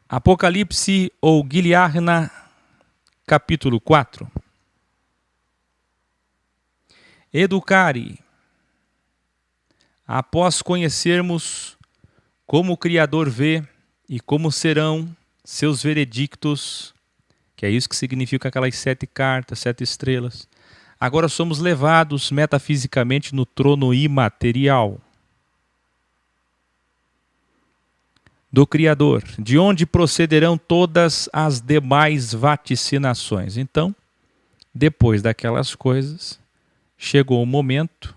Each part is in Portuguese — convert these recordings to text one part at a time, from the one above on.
Apocalipse ou Guilharna, capítulo 4. Educare, após conhecermos como o Criador vê e como serão seus veredictos, que é isso que significa aquelas 7 cartas, 7 estrelas, agora somos levados metafisicamente no trono imaterial do Criador, de onde procederão todas as demais vaticinações. Então, depois daquelas coisas, chegou o momento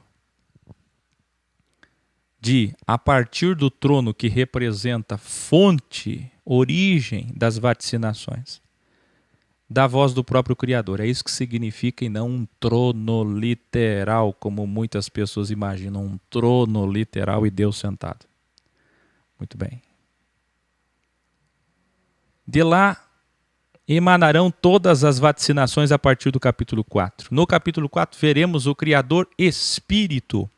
de, a partir do trono que representa fonte, origem das vaticinações, da voz do próprio Criador. É isso que significa, e não um trono literal, como muitas pessoas imaginam, um trono literal e Deus sentado. Muito bem. De lá emanarão todas as vaticinações a partir do capítulo 4. No capítulo 4 veremos o Criador Espírito.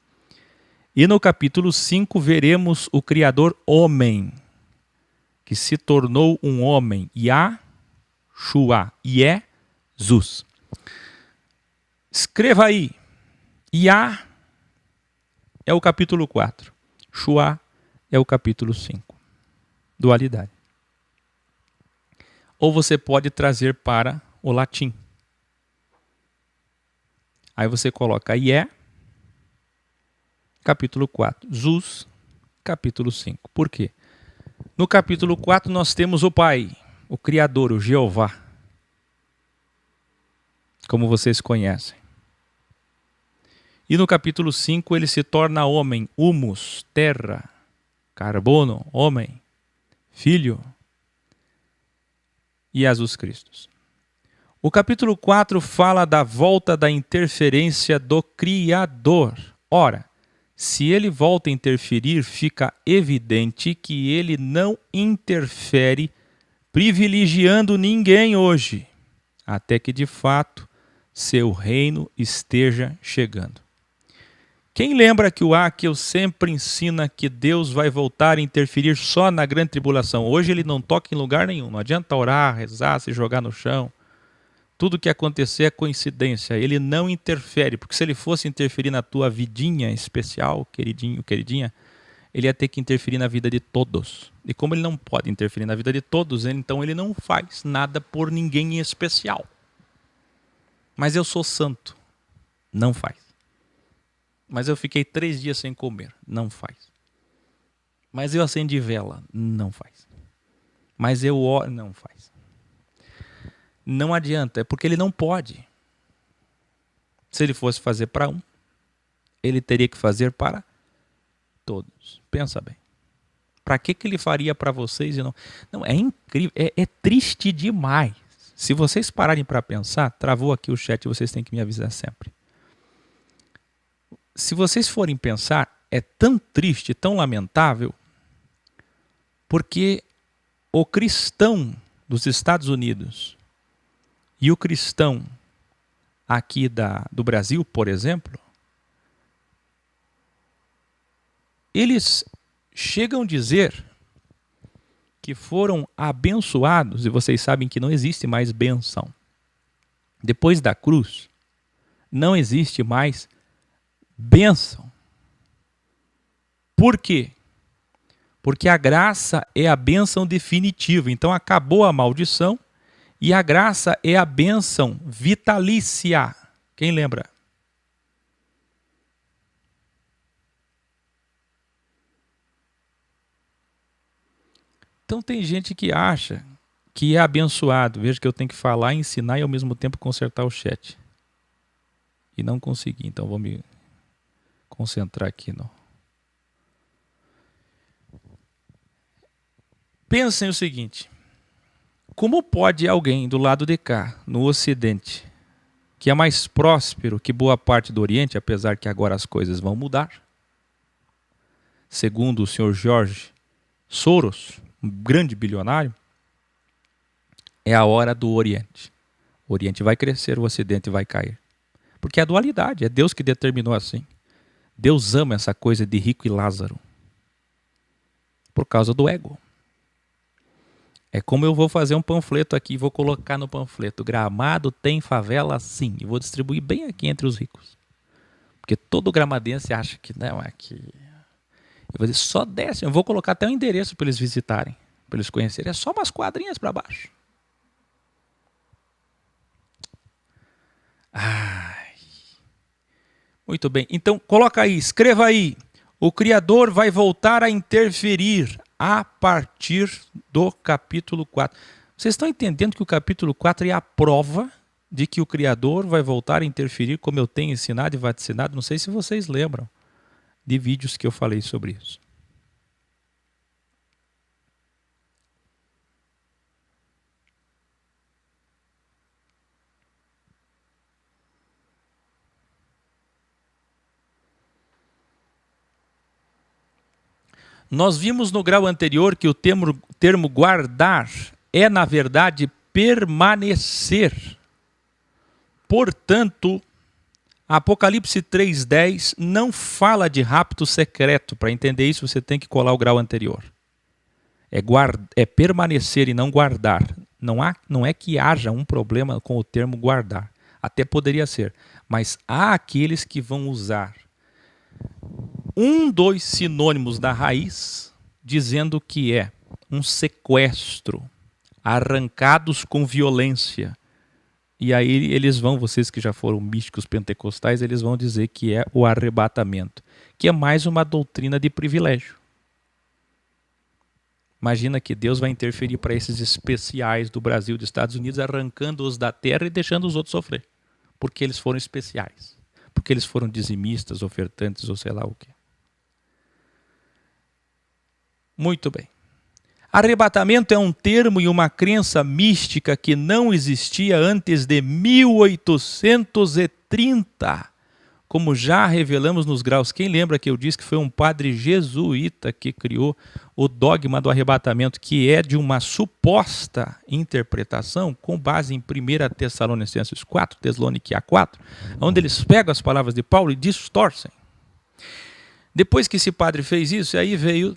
E no capítulo 5 veremos o Criador Homem, que se tornou um homem, Yahshua, Jesus. Escreva aí, Yah é o capítulo 4, Shua é o capítulo 5. Dualidade. Ou você pode trazer para o latim. Aí você coloca Ié, capítulo 4. Zus, capítulo 5. Por quê? No capítulo 4 nós temos o Pai, o Criador, o Jeová, como vocês conhecem. E no capítulo 5 ele se torna homem, humus, terra, carbono, homem, filho, e Jesus Cristo. O capítulo 4 fala da volta da interferência do Criador. Ora, se ele volta a interferir, fica evidente que ele não interfere privilegiando ninguém hoje, até que de fato seu reino esteja chegando. Quem lembra que o Áquil sempre ensina que Deus vai voltar a interferir só na grande tribulação? Hoje ele não toca em lugar nenhum, não adianta orar, rezar, se jogar no chão. Tudo que acontecer é coincidência, ele não interfere, porque se ele fosse interferir na tua vidinha especial, queridinho, queridinha, ele ia ter que interferir na vida de todos. E como ele não pode interferir na vida de todos, então ele não faz nada por ninguém em especial. Mas eu sou santo, não faz. Mas eu fiquei 3 dias sem comer, não faz. Mas eu acendi vela, não faz. Mas eu oro, não faz. Não adianta, é porque ele não pode. Se ele fosse fazer para um, ele teria que fazer para todos. Pensa bem. Para que ele faria para vocês e não? Não, é incrível, é triste demais. Se vocês pararem para pensar, travou aqui o chat, vocês têm que me avisar sempre. Se vocês forem pensar, é tão triste, tão lamentável, porque o cristão dos Estados Unidos e o cristão aqui do Brasil, por exemplo, eles chegam a dizer que foram abençoados, e vocês sabem que não existe mais bênção. Depois da cruz, não existe mais bênção. Por quê? Porque a graça é a bênção definitiva. Então acabou a maldição e a graça é a bênção vitalícia. Quem lembra? Então tem gente que acha que é abençoado. Veja que eu tenho que falar, ensinar e ao mesmo tempo consertar o chat. E não consegui, então vou me concentrar aqui. Não. Pensem o seguinte: como pode alguém do lado de cá, no Ocidente, que é mais próspero que boa parte do Oriente, apesar que agora as coisas vão mudar, segundo o senhor George Soros, um grande bilionário, é a hora do Oriente. O Oriente vai crescer, o Ocidente vai cair. Porque é a dualidade, é Deus que determinou assim. Deus ama essa coisa de rico e Lázaro. Por causa do ego. É como eu vou fazer um panfleto aqui, vou colocar no panfleto: Gramado tem favela sim. E vou distribuir bem aqui entre os ricos. Porque todo gramadense acha que não, aqui. Eu vou dizer, só desce. Eu vou colocar até o endereço para eles visitarem, para eles conhecerem. É só umas quadrinhas para baixo. Ai. Muito bem. Então, coloca aí, escreva aí. O Criador vai voltar a interferir a partir do capítulo 4. Vocês estão entendendo que o capítulo 4 é a prova de que o Criador vai voltar a interferir, como eu tenho ensinado e vaticinado? Não sei se vocês lembram de vídeos que eu falei sobre isso. Nós vimos no grau anterior que o termo guardar é, na verdade, permanecer. Portanto, Apocalipse 3:10 não fala de rapto secreto. Para entender isso, você tem que colar o grau anterior. É permanecer e não guardar. Não é que haja um problema com o termo guardar. Até poderia ser. Mas há aqueles que vão usar dos sinônimos da raiz, dizendo que é um sequestro, arrancados com violência. E aí eles vão, vocês que já foram místicos pentecostais, eles vão dizer que é o arrebatamento, que é mais uma doutrina de privilégio. Imagina que Deus vai interferir para esses especiais do Brasil, dos Estados Unidos, arrancando-os da terra e deixando os outros sofrer, porque eles foram especiais, porque eles foram dizimistas, ofertantes ou sei lá o quê. Muito bem. Arrebatamento é um termo e uma crença mística que não existia antes de 1830, como já revelamos nos graus. Quem lembra que eu disse que foi um padre jesuíta que criou o dogma do arrebatamento, que é de uma suposta interpretação com base em 1 Tessalonicenses 4, Tessaloniquia 4, onde eles pegam as palavras de Paulo e distorcem. Depois que esse padre fez isso, aí veio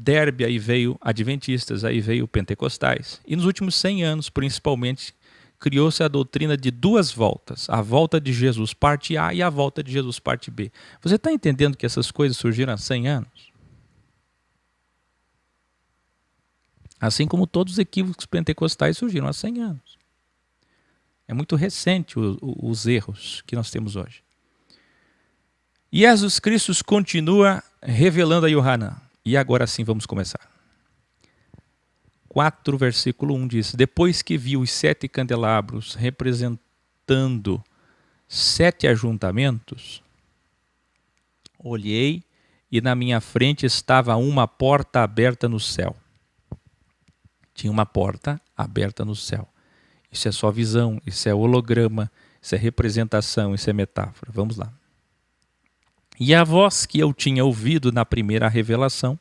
Derbe, aí veio adventistas, aí veio pentecostais. E nos últimos 100 anos, principalmente, criou-se a doutrina de duas voltas. A volta de Jesus parte A e a volta de Jesus parte B. Você está entendendo que essas coisas surgiram há 100 anos? Assim como todos os equívocos pentecostais surgiram há 100 anos. É muito recente os erros que nós temos hoje. E Jesus Cristo continua revelando a Yohanan. E agora sim vamos começar. 4, versículo 1 diz: Depois que vi os 7 candelabros representando 7 ajuntamentos, olhei e na minha frente estava uma porta aberta no céu. Tinha uma porta aberta no céu. Isso é só visão, isso é holograma, isso é representação, isso é metáfora. Vamos lá. E a voz que eu tinha ouvido na primeira revelação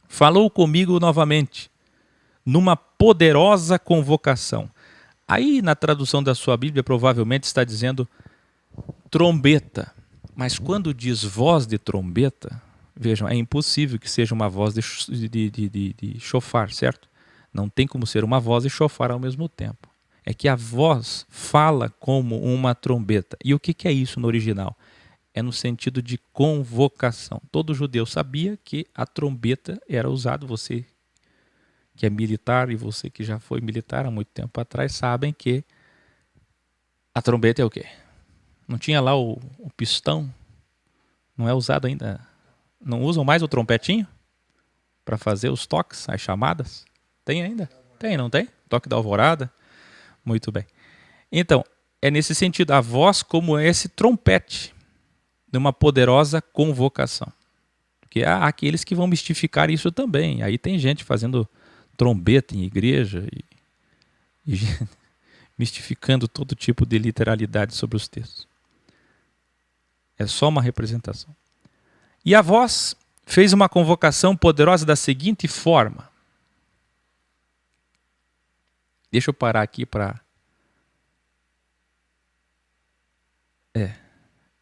falou comigo novamente, numa poderosa convocação. Aí na tradução da sua Bíblia provavelmente está dizendo trombeta. Mas quando diz voz de trombeta, vejam, é impossível que seja uma voz de chofar, certo? Não tem como ser uma voz e chofar ao mesmo tempo. É que a voz fala como uma trombeta. E o que é isso no original? É no sentido de convocação. Todo judeu sabia que a trombeta era usada. Você que é militar e você que já foi militar há muito tempo atrás sabem que a trombeta é o quê? Não tinha lá o pistão? Não é usado ainda? Não usam mais o trompetinho para fazer os toques, as chamadas? Tem ainda? Tem, não tem? Toque da alvorada? Muito bem. Então, é nesse sentido, a voz como esse trompete de uma poderosa convocação. Porque há aqueles que vão mistificar isso também. Aí tem gente fazendo trombeta em igreja e mistificando todo tipo de literalidade sobre os textos. É só uma representação. E a voz fez uma convocação poderosa da seguinte forma. Deixa eu parar aqui para...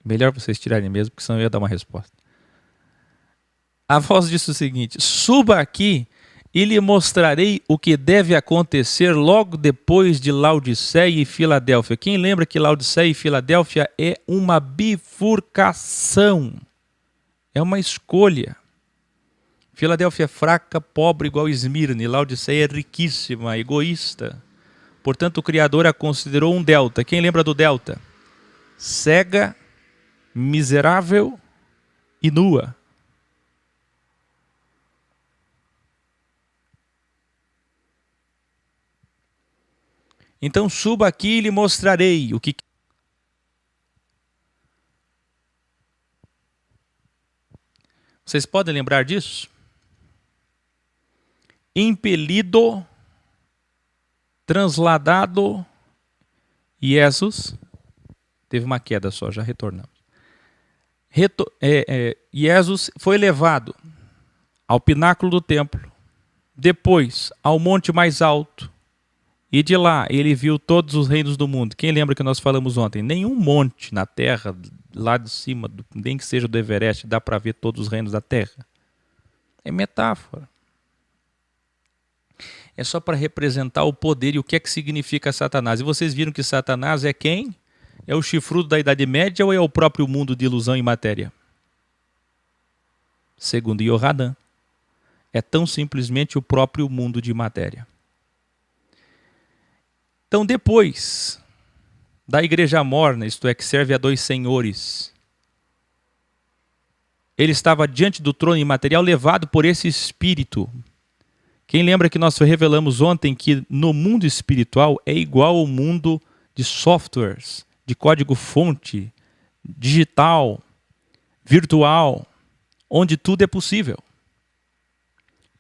melhor vocês tirarem mesmo, porque senão eu ia dar uma resposta. A voz disse o seguinte: suba aqui e lhe mostrarei o que deve acontecer logo depois de Laodiceia e Filadélfia. Quem lembra que Laodiceia e Filadélfia é uma bifurcação? É uma escolha. Filadélfia é fraca, pobre igual Esmirna, e Laodiceia é riquíssima, egoísta. Portanto, o Criador a considerou um delta. Quem lembra do delta? Cega, miserável e nua. Então suba aqui e lhe mostrarei o que... Vocês podem lembrar disso? Impelido, transladado, Jesus, teve uma queda só, já retornamos. Jesus foi levado ao pináculo do templo, depois ao monte mais alto, e de lá ele viu todos os reinos do mundo. Quem lembra que nós falamos ontem? Nenhum monte na terra, lá de cima, nem que seja do Everest, dá para ver todos os reinos da terra. É metáfora. É só para representar o poder e o que é que significa Satanás. E vocês viram que Satanás é quem? É o chifrudo da Idade Média ou é o próprio mundo de ilusão e matéria? Segundo Yohanan, é tão simplesmente o próprio mundo de matéria. Então, depois da igreja morna, isto é, que serve a dois senhores, ele estava diante do trono imaterial levado por esse espírito. Quem lembra que nós revelamos ontem que no mundo espiritual é igual ao mundo de softwares, de código-fonte, digital, virtual, onde tudo é possível.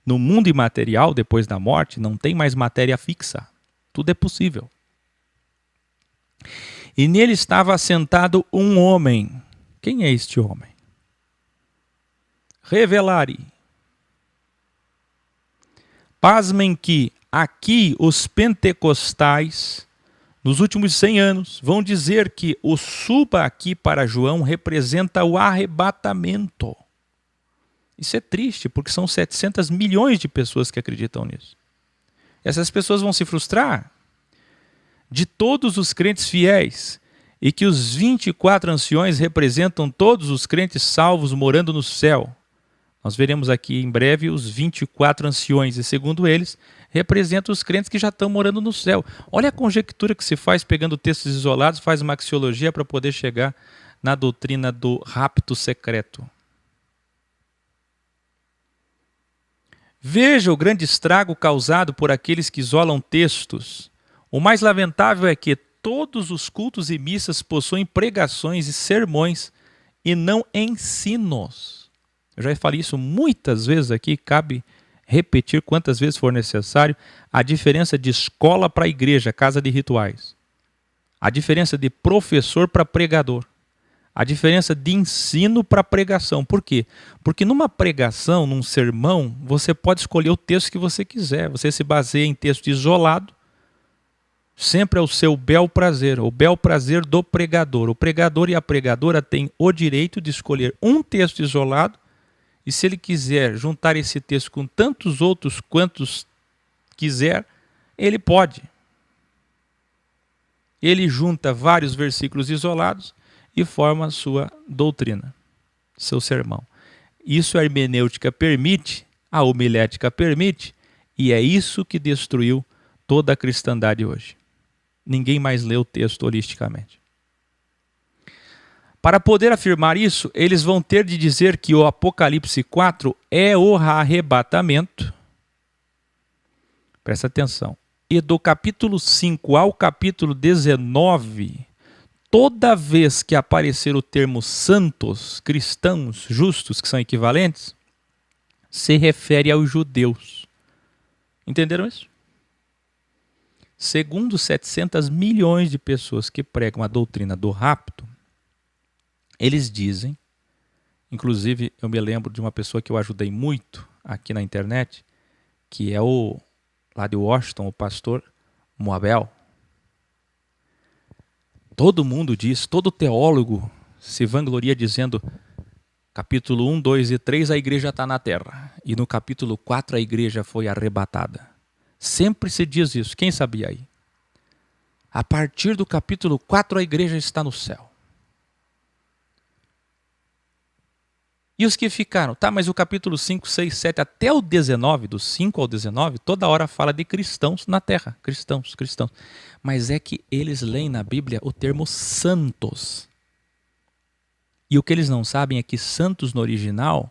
No mundo imaterial, depois da morte, não tem mais matéria fixa. Tudo é possível. E nele estava assentado um homem. Quem é este homem? Revelare. Pasmem que aqui os pentecostais, nos últimos 100 anos, vão dizer que o suba aqui para João representa o arrebatamento. Isso é triste, porque são 700 milhões de pessoas que acreditam nisso. Essas pessoas vão se frustrar. De todos os crentes fiéis, e que os 24 anciões representam todos os crentes salvos morando no céu. Nós veremos aqui em breve os 24 anciões, e segundo eles, representam os crentes que já estão morando no céu. Olha a conjectura que se faz pegando textos isolados, faz uma axiologia para poder chegar na doutrina do rapto secreto. Veja o grande estrago causado por aqueles que isolam textos. O mais lamentável é que todos os cultos e missas possuem pregações e sermões e não ensinos. Eu já falei isso muitas vezes aqui, cabe repetir quantas vezes for necessário, a diferença de escola para igreja, casa de rituais. A diferença de professor para pregador. A diferença de ensino para pregação. Por quê? Porque numa pregação, num sermão, você pode escolher o texto que você quiser. Você se baseia em texto isolado, sempre é o seu bel prazer, o bel prazer do pregador. O pregador e a pregadora têm o direito de escolher um texto isolado, e se ele quiser juntar esse texto com tantos outros quantos quiser, ele pode. Ele junta vários versículos isolados e forma a sua doutrina, seu sermão. Isso a hermenêutica permite, a homilética permite, e é isso que destruiu toda a cristandade hoje. Ninguém mais lê o texto holisticamente. Para poder afirmar isso, eles vão ter de dizer que o Apocalipse 4 é o arrebatamento. Presta atenção. E do capítulo 5 ao capítulo 19, toda vez que aparecer o termo santos, cristãos, justos, que são equivalentes, se refere aos judeus. Entenderam isso? Segundo 700 milhões de pessoas que pregam a doutrina do rapto, eles dizem, inclusive eu me lembro de uma pessoa que eu ajudei muito aqui na internet, que é o, lá de Washington, o pastor Moabel. Todo mundo diz, todo teólogo se vangloria dizendo, Capítulo 1, 2 e 3, a igreja está na terra. E no capítulo 4, a igreja foi arrebatada. Sempre se diz isso. Quem sabia aí? A partir do capítulo 4, a igreja está no céu. E os que ficaram? Tá, mas o capítulo 5, 6, 7 até o 19, do 5 ao 19, toda hora fala de cristãos na terra. Cristãos, cristãos. Mas é que eles leem na Bíblia o termo santos. E o que eles não sabem é que santos no original,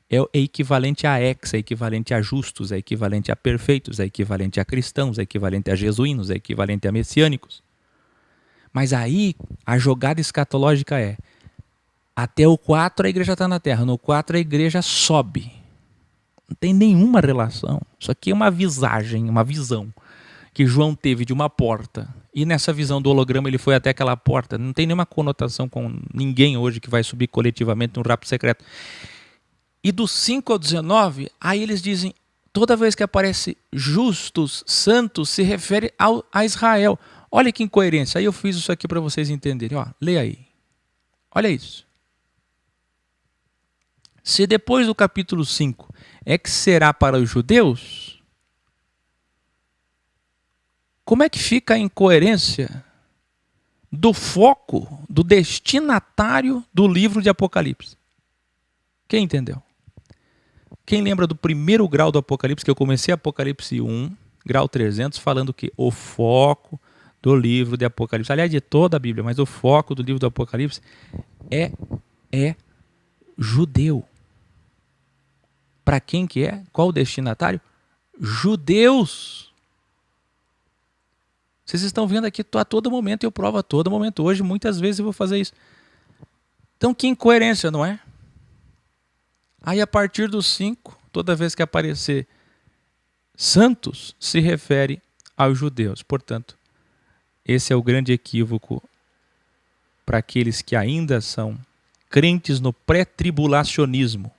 é equivalente a ex, é equivalente a justos, é equivalente a perfeitos, é equivalente a cristãos, é equivalente a jesuínos, é equivalente a messiânicos. Mas aí a jogada escatológica é: até o 4 a igreja está na terra, no 4 a igreja sobe. Não tem nenhuma relação. Isso aqui é uma visagem, uma visão que João teve de uma porta. E nessa visão do holograma ele foi até aquela porta. Não tem nenhuma conotação com ninguém hoje que vai subir coletivamente num rapto secreto. E do 5 ao 19, aí eles dizem, toda vez que aparece justos, santos, se refere a Israel. Olha que incoerência. Aí eu fiz isso aqui para vocês entenderem. Ó, leia aí. Olha isso. Se depois do capítulo 5 é que será para os judeus, como é que fica a incoerência do foco, do destinatário do livro de Apocalipse? Quem entendeu? Quem lembra do primeiro grau do Apocalipse, que eu comecei Apocalipse 1, grau 300, falando que o foco do livro de Apocalipse, aliás, de toda a Bíblia, mas o foco do livro do Apocalipse é judeu. Para quem que é? Qual o destinatário? Judeus. Vocês estão vendo aqui a todo momento, eu provo a todo momento. Hoje, muitas vezes eu vou fazer isso. Então, que incoerência, não é? Aí, a partir dos 5, toda vez que aparecer santos, se refere aos judeus. Portanto, esse é o grande equívoco para aqueles que ainda são crentes no pré-tribulacionismo.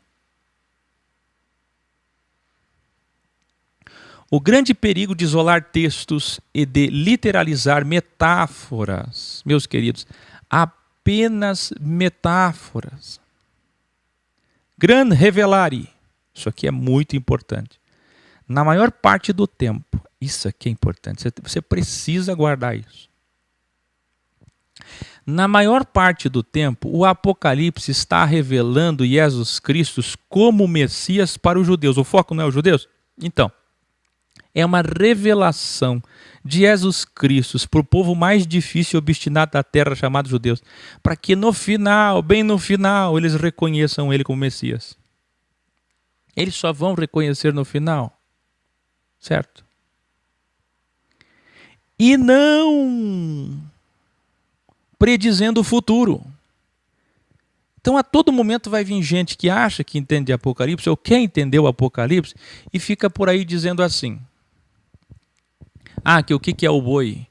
O grande perigo de isolar textos e de literalizar metáforas, meus queridos, apenas metáforas. Gran revelare, isso aqui é muito importante. Na maior parte do tempo, isso aqui é importante, você precisa guardar isso. Na maior parte do tempo, o Apocalipse está revelando Jesus Cristo como Messias para os judeus. O foco não é os judeus? Então, é uma revelação de Jesus Cristo para o povo mais difícil e obstinado da terra, chamado judeus, para que no final, bem no final, eles reconheçam ele como Messias. Eles só vão reconhecer no final, certo? E não predizendo o futuro. Então, a todo momento vai vir gente que acha que entende Apocalipse ou quer entender o Apocalipse e fica por aí dizendo assim: que o que é o boi?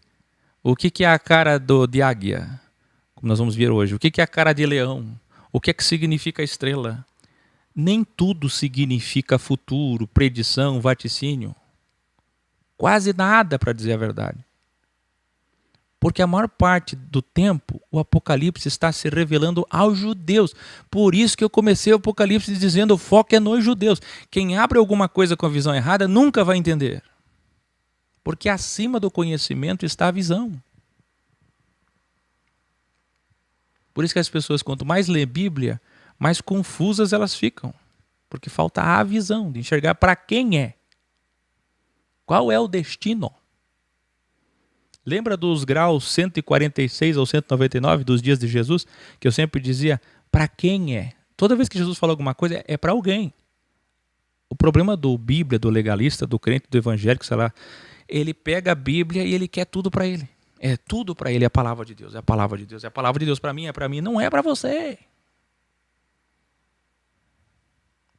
O que é a cara de águia? Como nós vamos ver hoje. O que é a cara de leão? O que é que significa a estrela? Nem tudo significa futuro, predição, vaticínio. Quase nada, para dizer a verdade. Porque a maior parte do tempo, o Apocalipse está se revelando aos judeus. Por isso que eu comecei o Apocalipse dizendo o foco é nos judeus. Quem abre alguma coisa com a visão errada nunca vai entender. Porque acima do conhecimento está a visão. Por isso que as pessoas, quanto mais lê Bíblia, mais confusas elas ficam. Porque falta a visão de enxergar para quem é. Qual é o destino? Lembra dos graus 146 ou 199 dos dias de Jesus? Que eu sempre dizia, para quem é? Toda vez que Jesus falou alguma coisa, é para alguém. O problema do Bíblia, do legalista, do crente, do evangélico, sei lá, ele pega a Bíblia e ele quer tudo para ele. É tudo para ele, é a palavra de Deus, é a palavra de Deus, é a palavra de Deus para mim, é para mim. Não é para você.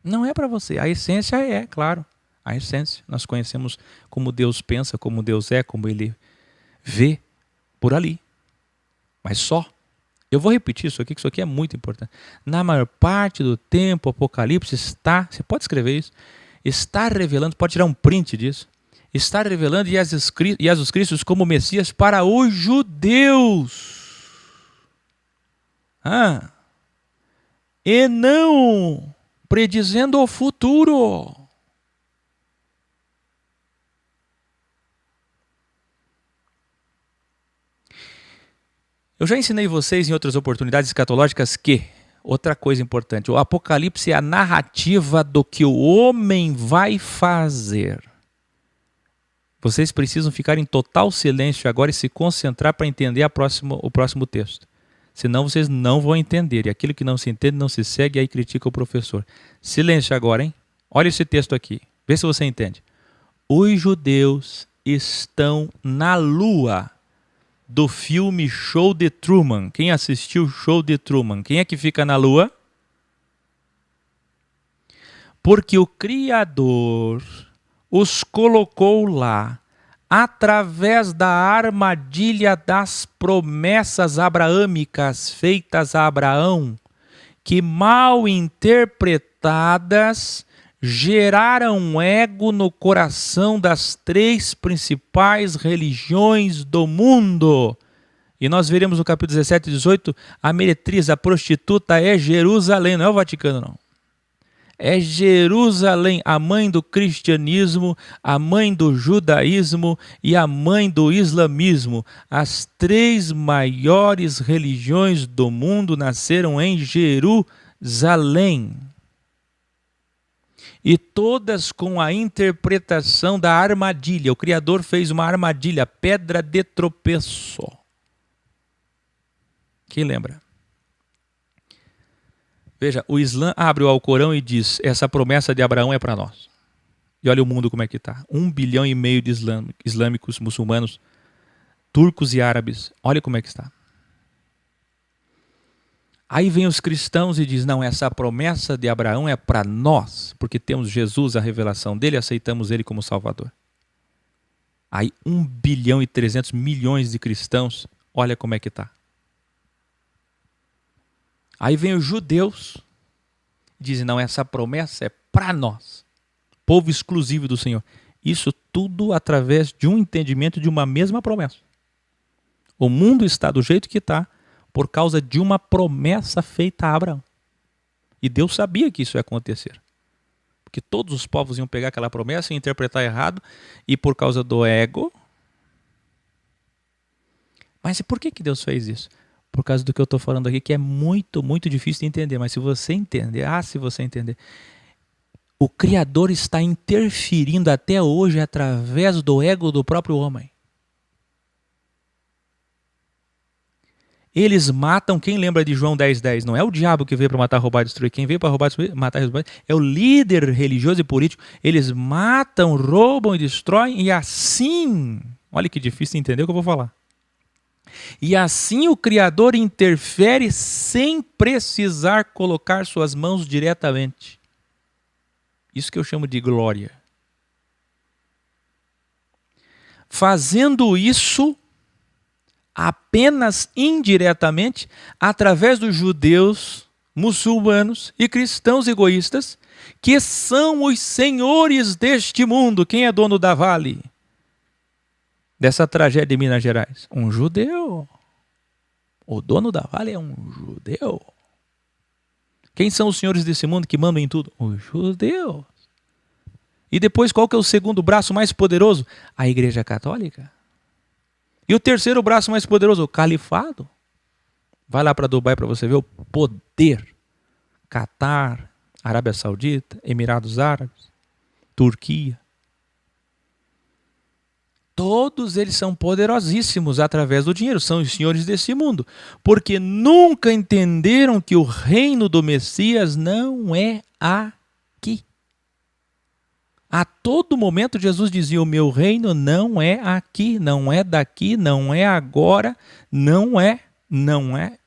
Não é para você. A essência é, claro, a essência. Nós conhecemos como Deus pensa, como Deus é, como Ele vê por ali. Mas só. Eu vou repetir isso aqui, que isso aqui é muito importante. Na maior parte do tempo, o Apocalipse está, você pode escrever isso, está revelando, pode tirar um print disso, está revelando Jesus Cristo como Messias para os judeus. e não predizendo o futuro. Eu já ensinei vocês em outras oportunidades escatológicas que, outra coisa importante, o Apocalipse é a narrativa do que o homem vai fazer. Vocês precisam ficar em total silêncio agora e se concentrar para entender o próximo texto. Senão vocês não vão entender. E aquilo que não se entende não se segue, aí critica o professor. Silêncio agora, hein? Olha esse texto aqui. Vê se você entende. Os judeus estão na lua do filme Show de Truman. Quem assistiu Show de Truman? Quem é que fica na lua? Porque o Criador os colocou lá através da armadilha das promessas abraâmicas feitas a Abraão, que mal interpretadas geraram ego no coração das 3 principais religiões do mundo. E nós veremos no capítulo 17 e 18, a meretriz, a prostituta é Jerusalém, não é o Vaticano não. É Jerusalém, a mãe do cristianismo, a mãe do judaísmo e a mãe do islamismo. As 3 maiores religiões do mundo nasceram em Jerusalém. E todas com a interpretação da armadilha. O Criador fez uma armadilha, pedra de tropeço. Quem lembra? Veja, o Islã abre o Alcorão e diz, essa promessa de Abraão é para nós. E olha o mundo como é que está. 1,5 bilhão de islâmicos, muçulmanos, turcos e árabes. Olha como é que está. Aí vem os cristãos e diz, não, essa promessa de Abraão é para nós, porque temos Jesus, a revelação dele, aceitamos ele como Salvador. Aí 1,3 bilhão de cristãos, olha como é que está. Aí vem os judeus, dizem, não, essa promessa é para nós, povo exclusivo do Senhor. Isso tudo através de um entendimento de uma mesma promessa. O mundo está do jeito que está por causa de uma promessa feita a Abraão. E Deus sabia que isso ia acontecer. Porque todos os povos iam pegar aquela promessa e interpretar errado, e por causa do ego. Mas por que Deus fez isso? Por causa do que eu estou falando aqui, que é muito, muito difícil de entender. Mas se você entender, o Criador está interferindo até hoje através do ego do próprio homem. Eles matam, quem lembra de João 10,10? Não é o diabo que veio para matar, roubar e destruir. Quem veio para roubar, matar e destruir é o líder religioso e político. Eles matam, roubam e destroem, e assim, olha que difícil entender o que eu vou falar. E assim o Criador interfere sem precisar colocar suas mãos diretamente. Isso que eu chamo de glória. Fazendo isso apenas indiretamente, através dos judeus, muçulmanos e cristãos egoístas, que são os senhores deste mundo. Quem é dono da Vale? Dessa tragédia de Minas Gerais? Um judeu. O dono da Vale é um judeu. Quem são os senhores desse mundo que mandam em tudo? Os judeus. E depois, qual que é o segundo braço mais poderoso? A Igreja Católica. E o terceiro braço mais poderoso? O califado. Vai lá para Dubai para você ver o poder. Catar, Arábia Saudita, Emirados Árabes, Turquia. Todos eles são poderosíssimos através do dinheiro, são os senhores desse mundo, porque nunca entenderam que o reino do Messias não é aqui. A todo momento Jesus dizia, o meu reino não é aqui, não é daqui, não é agora, não é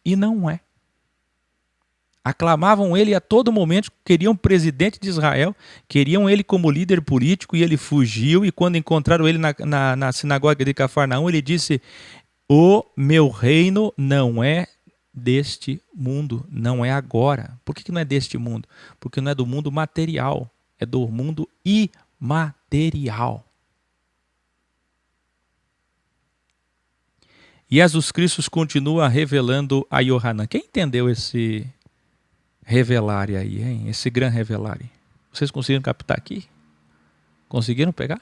e não é. Aclamavam ele a todo momento, queriam presidente de Israel, queriam ele como líder político e ele fugiu. E quando encontraram ele na sinagoga de Cafarnaum, ele disse, o meu reino não é deste mundo, não é agora. Por que não é deste mundo? Porque não é do mundo material, é do mundo imaterial. E Jesus Cristo continua revelando a Yohanan. Quem entendeu esse revelare aí, hein? Esse gran revelare. Vocês conseguiram captar aqui? Conseguiram pegar?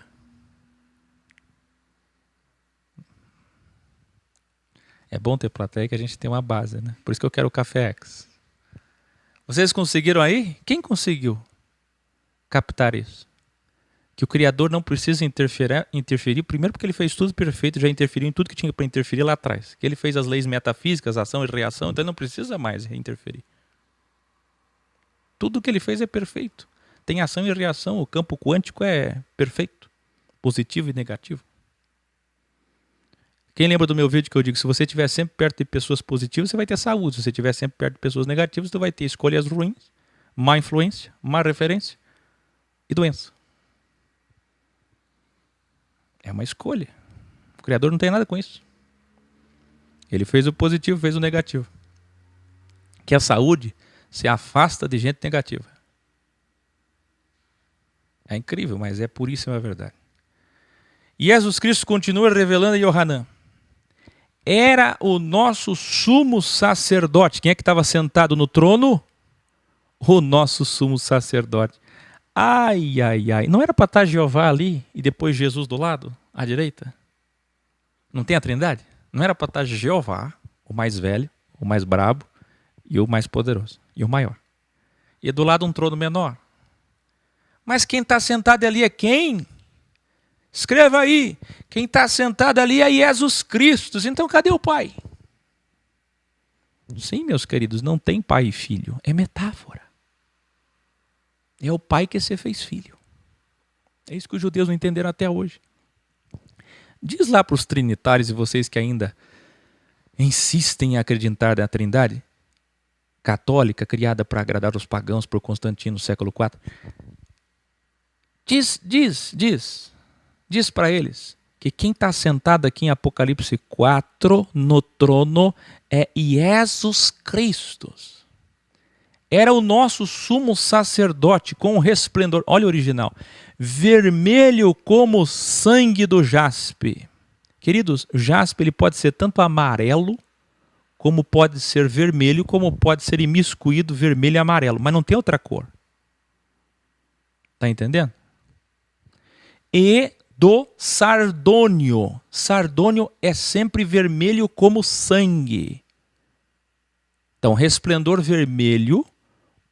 É bom ter plateia que a gente tem uma base, né? Por isso que eu quero o Café X. Vocês conseguiram aí? Quem conseguiu captar isso? Que o Criador não precisa interferir, primeiro porque ele fez tudo perfeito, já interferiu em tudo que tinha para interferir lá atrás. Que ele fez as leis metafísicas, ação e reação, então ele não precisa mais interferir. Tudo que ele fez é perfeito. Tem ação e reação, o campo quântico é perfeito, positivo e negativo. Quem lembra do meu vídeo que eu digo, se você estiver sempre perto de pessoas positivas, você vai ter saúde. Se você estiver sempre perto de pessoas negativas, você vai ter escolhas ruins, má influência, má referência e doença. É uma escolha. O Criador não tem nada com isso. Ele fez o positivo, fez o negativo. Que a saúde se afasta de gente negativa. É incrível, mas é puríssima a verdade. E Jesus Cristo continua revelando a Yohanan. Era o nosso sumo sacerdote. Quem é que estava sentado no trono? O nosso sumo sacerdote. Ai, ai, ai. Não era para estar Jeová ali e depois Jesus do lado, à direita? Não tem a trindade? Não era para estar Jeová, o mais velho, o mais brabo e o mais poderoso e o maior. E do lado um trono menor. Mas quem está sentado ali é quem? Escreva aí. Quem está sentado ali é Jesus Cristo. Então cadê o Pai? Sim, meus queridos, não tem pai e filho. É metáfora. É o Pai que se fez filho. É isso que os judeus não entenderam até hoje. Diz lá para os trinitários e vocês que ainda insistem em acreditar na trindade católica, criada para agradar os pagãos por Constantino no século IV. Diz para eles que quem está sentado aqui em Apocalipse 4 no trono é Jesus Cristo. Era o nosso sumo sacerdote com o resplendor, olha o original, vermelho como o sangue do jaspe. Queridos, o jaspe ele pode ser tanto amarelo, como pode ser vermelho, como pode ser imiscuído vermelho e amarelo, mas não tem outra cor. Está entendendo? E do sardônio. Sardônio é sempre vermelho como sangue. Então, resplendor vermelho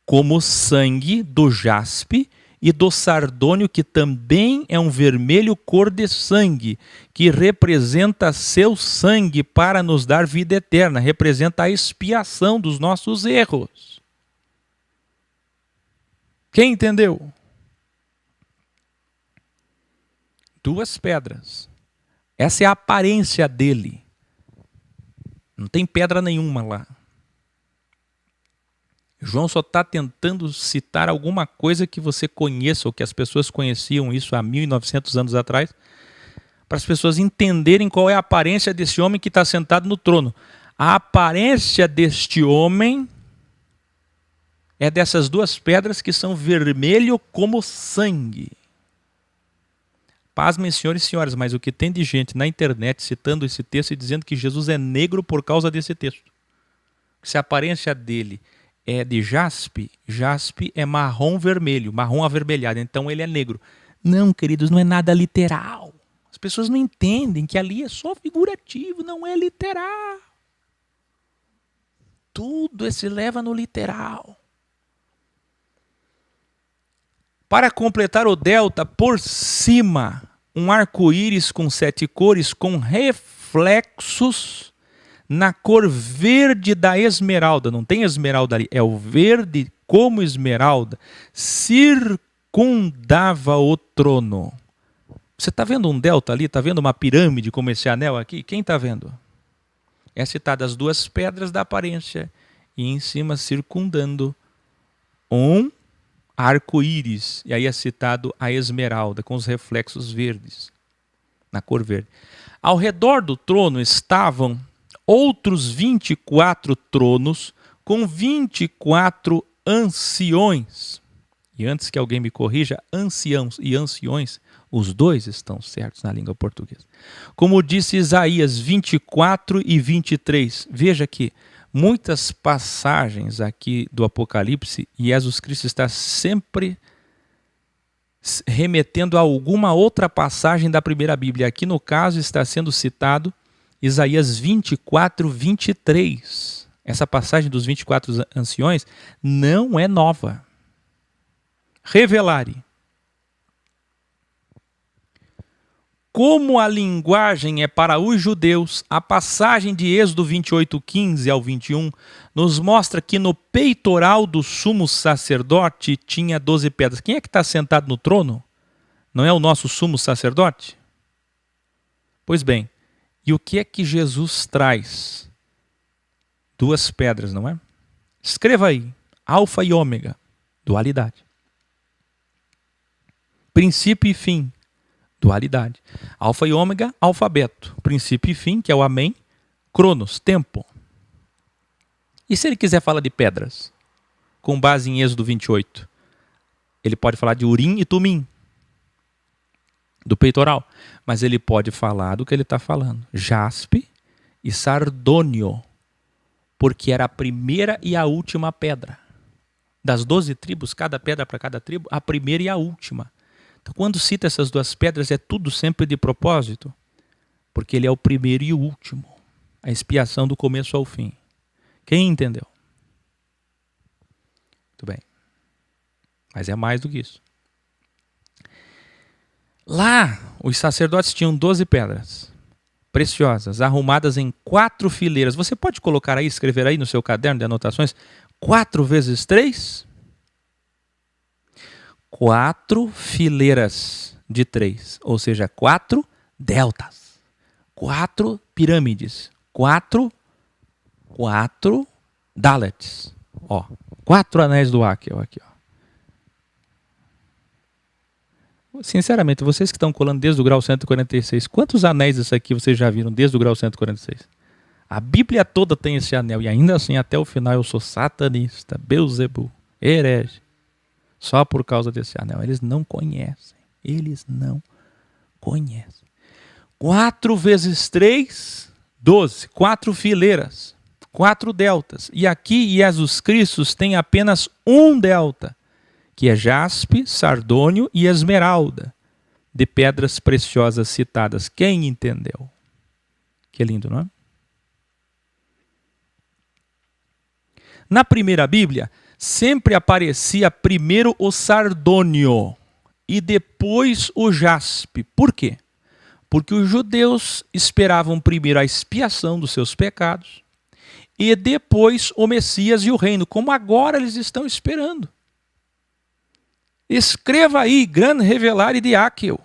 como sangue do jaspe e do sardônio, que também é um vermelho cor de sangue, que representa seu sangue para nos dar vida eterna, representa a expiação dos nossos erros. Quem entendeu? Duas pedras. Essa é a aparência dele. Não tem pedra nenhuma lá. João só está tentando citar alguma coisa que você conheça, ou que as pessoas conheciam isso há 1900 anos atrás, para as pessoas entenderem qual é a aparência desse homem que está sentado no trono. A aparência deste homem é dessas duas pedras que são vermelho como sangue. Pasmem, senhores e senhoras, mas o que tem de gente na internet citando esse texto e dizendo que Jesus é negro por causa desse texto. Se a aparência dele é de jaspe, jaspe é marrom vermelho, marrom avermelhado, então ele é negro. Não, queridos, não é nada literal. As pessoas não entendem que ali é só figurativo, não é literal. Tudo se leva no literal. Para completar o delta, por cima, um arco-íris com 7 cores, com reflexos na cor verde da esmeralda. Não tem esmeralda ali, é o verde como esmeralda. Circundava o trono. Você está vendo um delta ali? Está vendo uma pirâmide como esse anel aqui? Quem está vendo? É citado as duas pedras da aparência e em cima circundando um arco-íris. E aí é citado a esmeralda com os reflexos verdes, na cor verde. Ao redor do trono estavam outros 24 tronos com 24 anciões. E antes que alguém me corrija, anciãos e anciões, os dois estão certos na língua portuguesa. Como disse Isaías 24 e 23, veja aqui, muitas passagens aqui do Apocalipse, e Jesus Cristo está sempre remetendo a alguma outra passagem da primeira Bíblia. Aqui no caso está sendo citado Isaías 24, 23. Essa passagem dos 24 anciões não é nova. Revelare. Como a linguagem é para os judeus, a passagem de Êxodo 28, 15 ao 21 nos mostra que no peitoral do sumo sacerdote tinha 12 pedras. Quem é que está sentado no trono? Não é o nosso sumo sacerdote? Pois bem, e o que é que Jesus traz? 2 pedras, não é? Escreva aí, alfa e ômega, dualidade. Princípio e fim, dualidade. Alfa e ômega, alfabeto. Princípio e fim, que é o amém. Cronos, tempo. E se ele quiser falar de pedras, com base em Êxodo 28, ele pode falar de Urim e Tumim, do peitoral. Mas ele pode falar do que ele está falando. Jaspe e sardônio, porque era a primeira e a última pedra. Das 12 tribos, cada pedra para cada tribo, a primeira e a última. Então, quando cita essas 2 pedras, é tudo sempre de propósito, porque ele é o primeiro e o último. A expiação do começo ao fim. Quem entendeu? Muito bem. Mas é mais do que isso. Lá, os sacerdotes tinham 12 pedras preciosas, arrumadas em 4 fileiras. Você pode colocar aí, escrever aí no seu caderno de anotações, 4 vezes 3? 4 fileiras de 3, ou seja, 4 deltas, 4 pirâmides, 4 dálets, 4 anéis do Áquil aqui, ó. Sinceramente, vocês que estão colando desde o grau 146, quantos anéis isso aqui vocês já viram desde o grau 146? A Bíblia toda tem esse anel, e ainda assim até o final eu sou satanista, Beuzebu, herege. Só por causa desse anel. Eles não conhecem. Eles não conhecem. 4 vezes 3, 12. 4 fileiras. 4 deltas. E aqui Jesus Cristo tem apenas um delta, que é jaspe, sardônio e esmeralda, de pedras preciosas citadas. Quem entendeu? Que lindo, não é? Na primeira Bíblia, sempre aparecia primeiro o sardônio e depois o jaspe. Por quê? Porque os judeus esperavam primeiro a expiação dos seus pecados e depois o Messias e o reino, como agora eles estão esperando. Escreva aí, Gran Revelare de Áquil.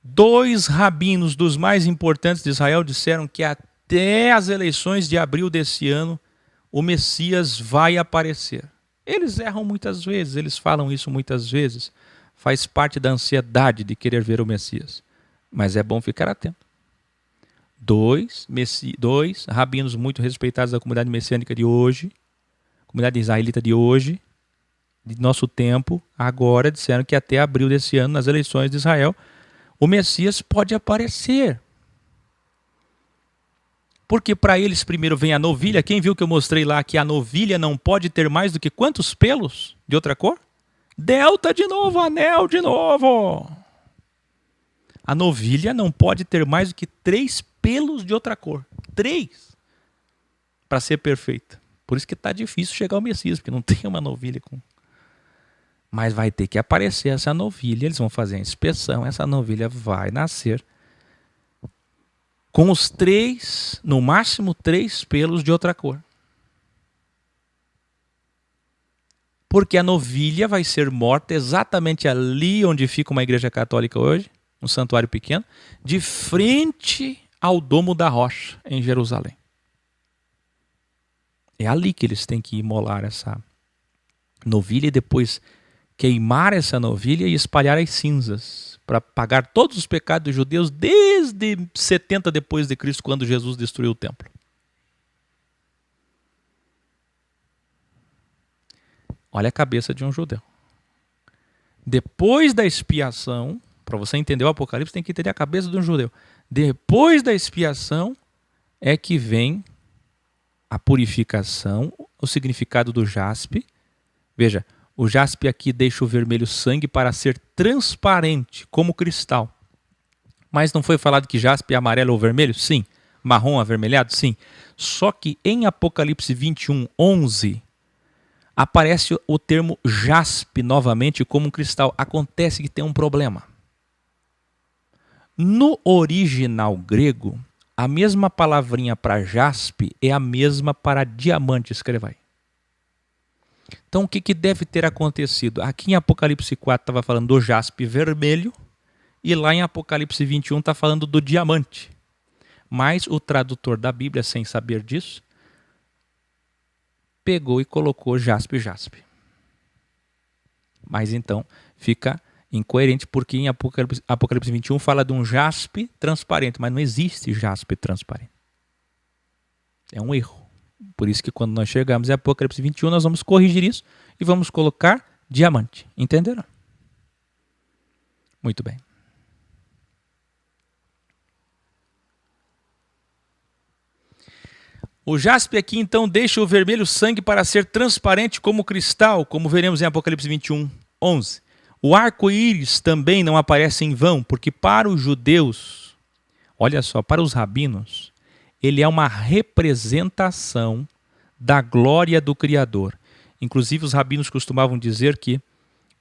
2 rabinos dos mais importantes de Israel disseram que até as eleições de abril desse ano o Messias vai aparecer. Eles erram muitas vezes, eles falam isso muitas vezes. Faz parte da ansiedade de querer ver o Messias. Mas é bom ficar atento. 2 rabinos muito respeitados da comunidade messiânica de hoje, comunidade israelita de hoje, de nosso tempo, agora disseram que até abril desse ano, nas eleições de Israel, o Messias pode aparecer. Porque para eles primeiro vem a novilha. Quem viu que eu mostrei lá que a novilha não pode ter mais do que quantos pelos de outra cor? Delta de novo, anel de novo. A novilha não pode ter mais do que 3 pelos de outra cor. 3. Para ser perfeita. Por isso que está difícil chegar ao Messias, porque não tem uma novilha com... Mas vai ter que aparecer essa novilha, eles vão fazer a inspeção, essa novilha vai nascer com os 3, no máximo 3 pelos de outra cor. Porque a novilha vai ser morta exatamente ali onde fica uma igreja católica hoje, um santuário pequeno, de frente ao Domo da Rocha, em Jerusalém. É ali que eles têm que imolar essa novilha e depois queimar essa novilha e espalhar as cinzas para pagar todos os pecados dos judeus desde 70 depois de Cristo, quando Jesus destruiu o templo. Olha a cabeça de um judeu. Depois da expiação, para você entender o Apocalipse, tem que entender a cabeça de um judeu. Depois da expiação, é que vem a purificação, o significado do jaspe. Veja, o jaspe aqui deixa o vermelho sangue para ser transparente, como cristal. Mas não foi falado que jaspe é amarelo ou vermelho? Sim. Marrom avermelhado? Sim. Só que em Apocalipse 21, 11, aparece o termo jaspe novamente como um cristal. Acontece que tem um problema. No original grego, a mesma palavrinha para jaspe é a mesma para diamante, escreva aí. Então o que deve ter acontecido? Aqui em Apocalipse 4 estava falando do jaspe vermelho e lá em Apocalipse 21 está falando do diamante. Mas o tradutor da Bíblia, sem saber disso, pegou e colocou jaspe. Mas então fica incoerente porque em Apocalipse 21 fala de um jaspe transparente, mas não existe jaspe transparente. É um erro. Por isso que quando nós chegarmos em Apocalipse 21, nós vamos corrigir isso e vamos colocar diamante. Entenderam? Muito bem. O jaspe aqui então deixa o vermelho sangue para ser transparente como cristal, como veremos em Apocalipse 21, 11. O arco-íris também não aparece em vão, porque para os judeus, olha só, para os rabinos, ele é uma representação da glória do Criador. Inclusive os rabinos costumavam dizer que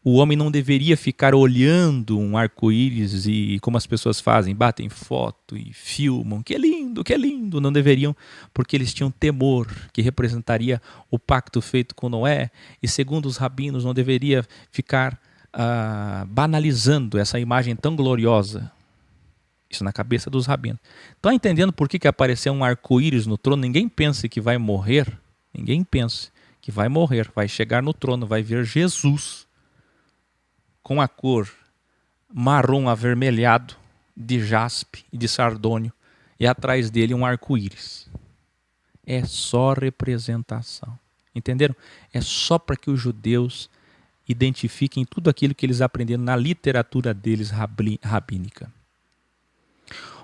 o homem não deveria ficar olhando um arco-íris e como as pessoas fazem, batem foto e filmam, que é lindo, não deveriam, porque eles tinham temor que representaria o pacto feito com Noé, e segundo os rabinos não deveria ficar banalizando essa imagem tão gloriosa. Isso na cabeça dos rabinos. Estão entendendo por que apareceu um arco-íris no trono? Ninguém pense que vai morrer, ninguém pense que vai morrer, vai chegar no trono, vai ver Jesus com a cor marrom avermelhado de jaspe e de sardônio, e atrás dele um arco-íris. É só representação. Entenderam? É só para que os judeus identifiquem tudo aquilo que eles aprenderam na literatura deles rabínica.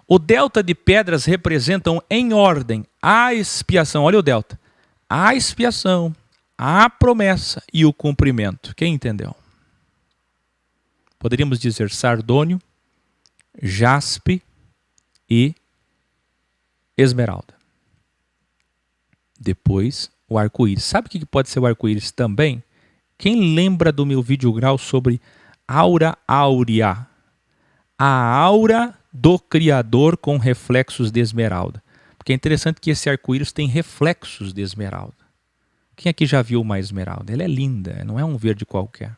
O delta de pedras representam em ordem a expiação. Olha o delta. A expiação, a promessa e o cumprimento. Quem entendeu? Poderíamos dizer sardônio, jaspe e esmeralda. Depois, o arco-íris. Sabe o que pode ser o arco-íris também? Quem lembra do meu vídeo grau sobre aura áurea? A aura do Criador com reflexos de esmeralda. Porque é interessante que esse arco-íris tem reflexos de esmeralda. Quem aqui já viu uma esmeralda? Ela é linda, não é um verde qualquer.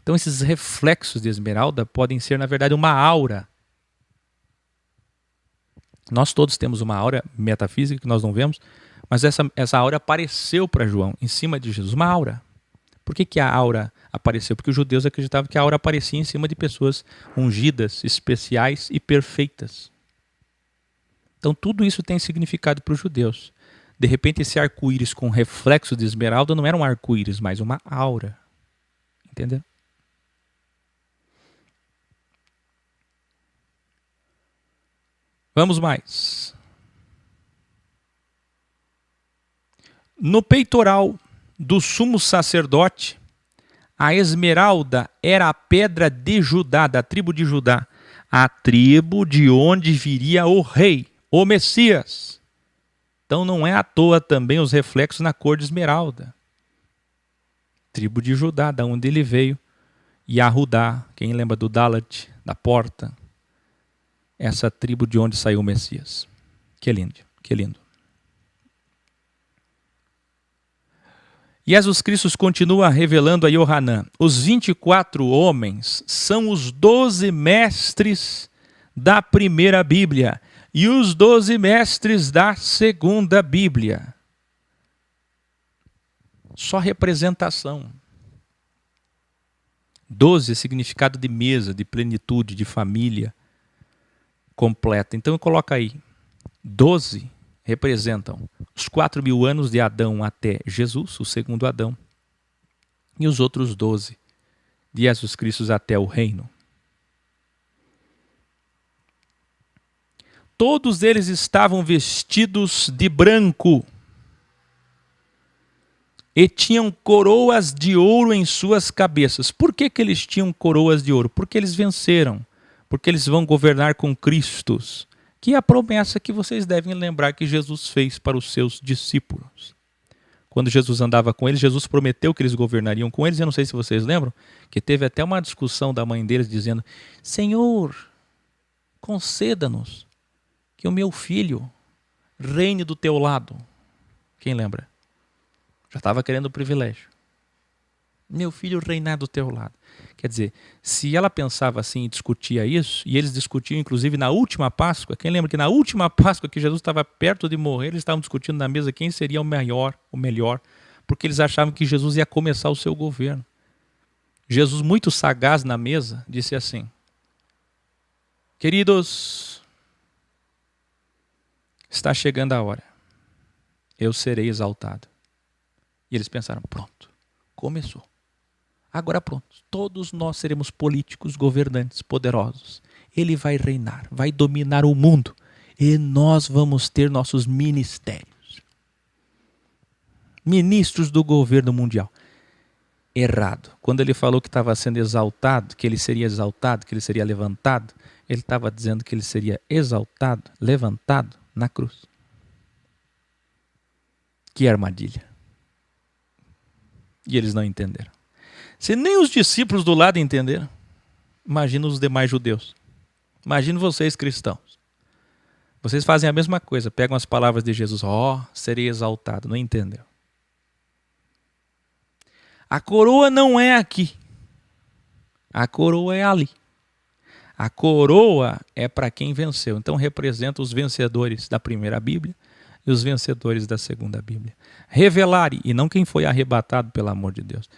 Então esses reflexos de esmeralda podem ser, na verdade, uma aura. Nós todos temos uma aura metafísica que nós não vemos, mas essa aura apareceu para João, em cima de Jesus, uma aura. Por que a aura apareceu? Porque os judeus acreditavam que a aura aparecia em cima de pessoas ungidas, especiais e perfeitas. Então tudo isso tem significado para os judeus. De repente esse arco-íris com reflexo de esmeralda não era um arco-íris, mas uma aura. Entendeu? Vamos mais. No peitoral do sumo sacerdote, a esmeralda era a pedra de Judá, da tribo de Judá, a tribo de onde viria o rei, o Messias. Então não é à toa também os reflexos na cor de esmeralda. Tribo de Judá, da onde ele veio. Yahudá, quem lembra do Dalet, da porta? Essa tribo de onde saiu o Messias. Que lindo, que lindo. Jesus Cristo continua revelando a Yohanan. Os 24 homens são os 12 mestres da primeira Bíblia e os 12 mestres da segunda Bíblia. Só representação. 12 é significado de mesa, de plenitude, de família completa. Então coloca aí, 12 representam os 4.000 anos de Adão até Jesus, o segundo Adão, e os outros 12 de Jesus Cristo até o reino. todos eles estavam vestidos de branco e tinham coroas de ouro em suas cabeças. Por que eles tinham coroas de ouro? Porque eles venceram, porque eles vão governar com Cristo, que é a promessa que vocês devem lembrar que Jesus fez para os seus discípulos. Quando Jesus andava com eles, Jesus prometeu que eles governariam com eles. Eu não sei se vocês lembram, que teve até uma discussão da mãe deles dizendo: Senhor, conceda-nos que o meu filho reine do teu lado. Quem lembra? Já estava querendo o privilégio. Meu filho reinar do teu lado. Quer dizer, se ela pensava assim e discutia isso, e eles discutiam inclusive na última Páscoa, quem lembra que na última Páscoa que Jesus estava perto de morrer, eles estavam discutindo na mesa quem seria o melhor, porque eles achavam que Jesus ia começar o seu governo. Jesus, muito sagaz na mesa, disse assim: queridos, está chegando a hora, eu serei exaltado. E eles pensaram: pronto, começou. Agora pronto, todos nós seremos políticos, governantes, poderosos. Ele vai reinar, vai dominar o mundo. E nós vamos ter nossos ministérios. Ministros do governo mundial. Errado. Quando ele falou que estava sendo exaltado, que ele seria exaltado, que ele seria levantado, ele estava dizendo que ele seria exaltado, levantado na cruz. Que armadilha. E eles não entenderam. Se nem os discípulos do lado entenderam, imagina os demais judeus. Imagina vocês cristãos. Vocês fazem a mesma coisa, pegam as palavras de Jesus: serei exaltado, não entendeu. A coroa não é aqui. A coroa é ali. A coroa é para quem venceu. Então representa os vencedores da primeira Bíblia e os vencedores da segunda Bíblia. Revelare, e não quem foi arrebatado, pelo amor de Deus.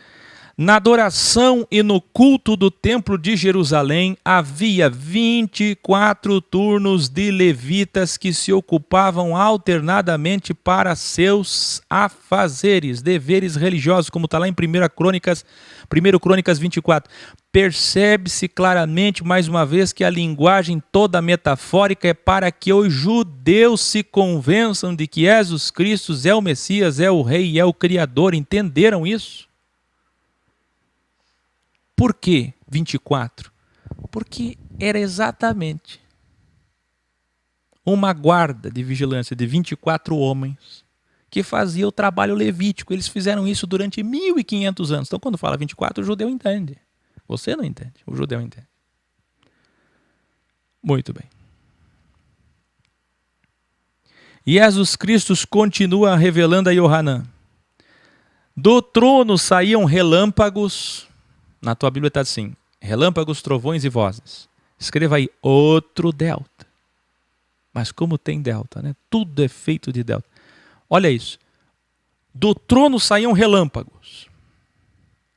Na adoração e no culto do templo de Jerusalém havia 24 turnos de levitas que se ocupavam alternadamente para seus afazeres, deveres religiosos, como está lá em 1 Crônicas 24. Percebe-se claramente, mais uma vez, que a linguagem toda metafórica é para que os judeus se convençam de que Jesus Cristo é o Messias, é o Rei, é o Criador. Entenderam isso? Por que 24? Porque era exatamente uma guarda de vigilância de 24 homens que fazia o trabalho levítico. Eles fizeram isso durante 1500 anos. Então, quando fala 24, o judeu entende. Você não entende, o judeu entende. Muito bem. E Jesus Cristo continua revelando a Yohanan: do trono saíam relâmpagos. Na tua Bíblia está assim: relâmpagos, trovões e vozes. Escreva aí: outro delta. Mas como tem delta, né? Tudo é feito de delta. Olha isso. Do trono saíam relâmpagos.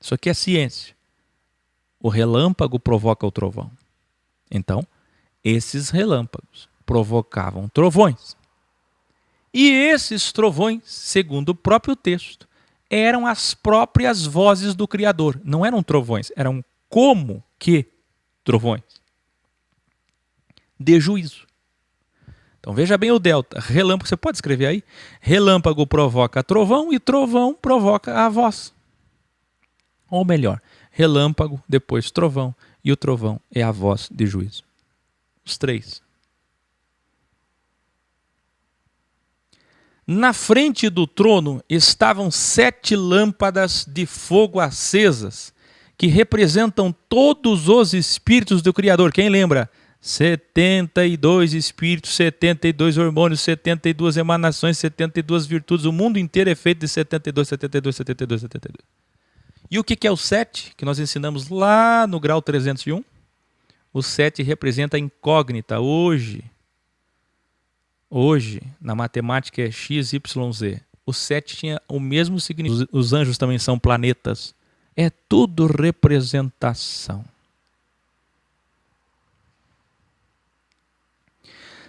Isso aqui é ciência. O relâmpago provoca o trovão. Então, esses relâmpagos provocavam trovões. E esses trovões, segundo o próprio texto, eram as próprias vozes do Criador. Não eram trovões, eram como que trovões. De juízo. Então veja bem o delta. Relâmpago, você pode escrever aí? Relâmpago provoca trovão e trovão provoca a voz. Ou melhor, relâmpago, depois trovão, e o trovão é a voz de juízo. Os três. Na frente do trono estavam 7 lâmpadas de fogo acesas, que representam todos os espíritos do Criador. Quem lembra? 72 espíritos, 72 hormônios, 72 emanações, 72 virtudes. O mundo inteiro é feito de 72, 72, 72, 72. E o que é o 7? Que nós ensinamos lá no grau 301. O 7 representa a incógnita. Hoje, na matemática é x, y, z. O 7 tinha o mesmo significado. Os anjos também são planetas. É tudo representação.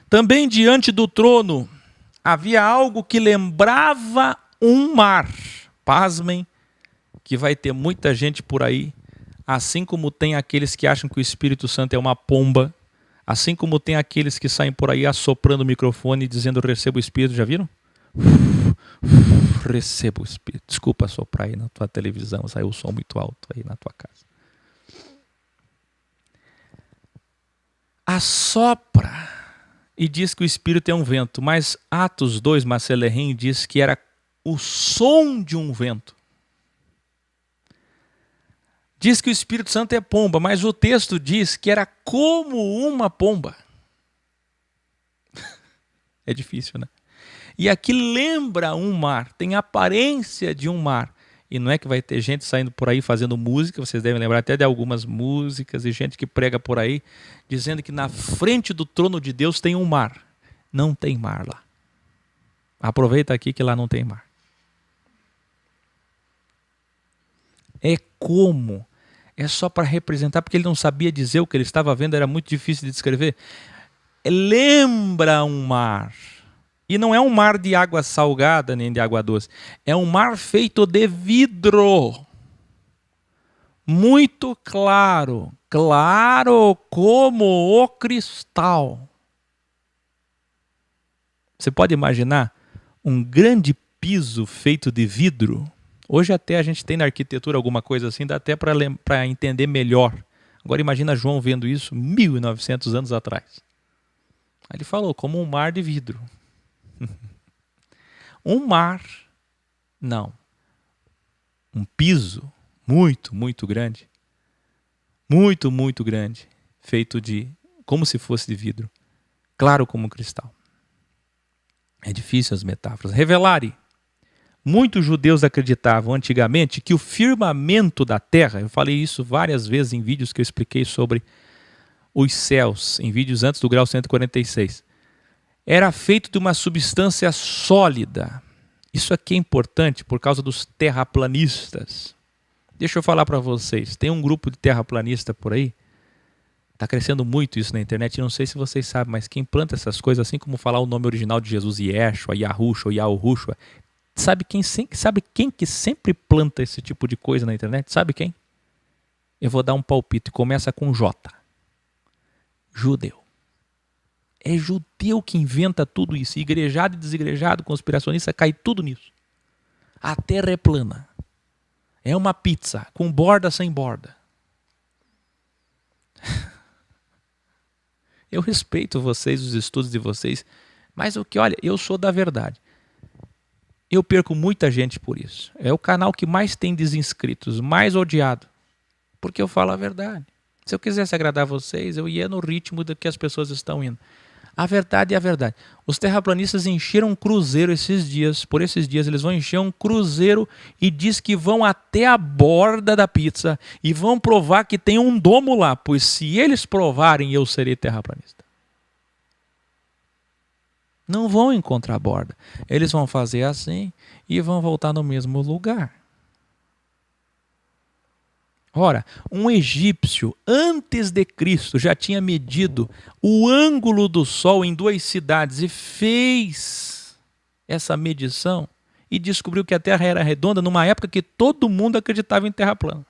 Também diante do trono havia algo que lembrava um mar. Pasmem, que vai ter muita gente por aí, assim como tem aqueles que acham que o Espírito Santo é uma pomba, Assim como tem aqueles que saem por aí assoprando o microfone dizendo receba o Espírito, já viram? Receba o Espírito. Desculpa assoprar aí na tua televisão, saiu o som muito alto aí na tua casa. Assopra e diz que o Espírito é um vento, mas Atos 2, Marcelerren diz que era o som de um vento. Diz que o Espírito Santo é pomba, mas o texto diz que era como uma pomba. É difícil, né? E aqui lembra um mar, tem aparência de um mar. E não é que vai ter gente saindo por aí fazendo música, vocês devem lembrar até de algumas músicas e gente que prega por aí, dizendo que na frente do trono de Deus tem um mar. Não tem mar lá. Aproveita aqui que lá não tem mar. É como? É só para representar, porque ele não sabia dizer o que ele estava vendo, era muito difícil de descrever. Lembra um mar. E não é um mar de água salgada nem de água doce. É um mar feito de vidro. Muito claro. Claro como o cristal. Você pode imaginar um grande piso feito de vidro? Hoje até a gente tem na arquitetura alguma coisa assim, dá até para entender melhor. Agora imagina João vendo isso 1900 anos atrás. Aí ele falou, como um mar de vidro. Um mar, não. Um piso muito, muito grande. Muito, muito grande. Feito de, como se fosse de vidro. Claro como cristal. É difícil as metáforas. Revelare. Muitos judeus acreditavam antigamente que o firmamento da terra, eu falei isso várias vezes em vídeos que eu expliquei sobre os céus, em vídeos antes do grau 146, era feito de uma substância sólida. Isso aqui é importante por causa dos terraplanistas. Deixa eu falar para vocês, tem um grupo de terraplanista por aí, está crescendo muito isso na internet, não sei se vocês sabem, mas quem planta essas coisas, assim como falar o nome original de Jesus, Yeshua, Yahushua, Yahushua, sabe quem que sempre planta esse tipo de coisa na internet? Sabe quem? Eu vou dar um palpite, começa com J. Judeu. É judeu que inventa tudo isso. Igrejado e desigrejado, conspiracionista, cai tudo nisso. A terra é plana. É uma pizza, com borda sem borda. Eu respeito vocês, os estudos de vocês, mas olha, eu sou da verdade. Eu perco muita gente por isso. É o canal que mais tem desinscritos, mais odiado. Porque eu falo a verdade. Se eu quisesse agradar vocês, eu ia no ritmo do que as pessoas estão indo. A verdade é a verdade. Os terraplanistas encheram um cruzeiro esses dias. Por esses dias eles vão encher um cruzeiro e diz que vão até a borda da pizza e vão provar que tem um domo lá. Pois se eles provarem, eu serei terraplanista. Não vão encontrar a borda. Eles vão fazer assim e vão voltar no mesmo lugar. Ora, um egípcio, antes de Cristo, já tinha medido o ângulo do Sol em 2 cidades e fez essa medição e descobriu que a Terra era redonda numa época que todo mundo acreditava em terra plana.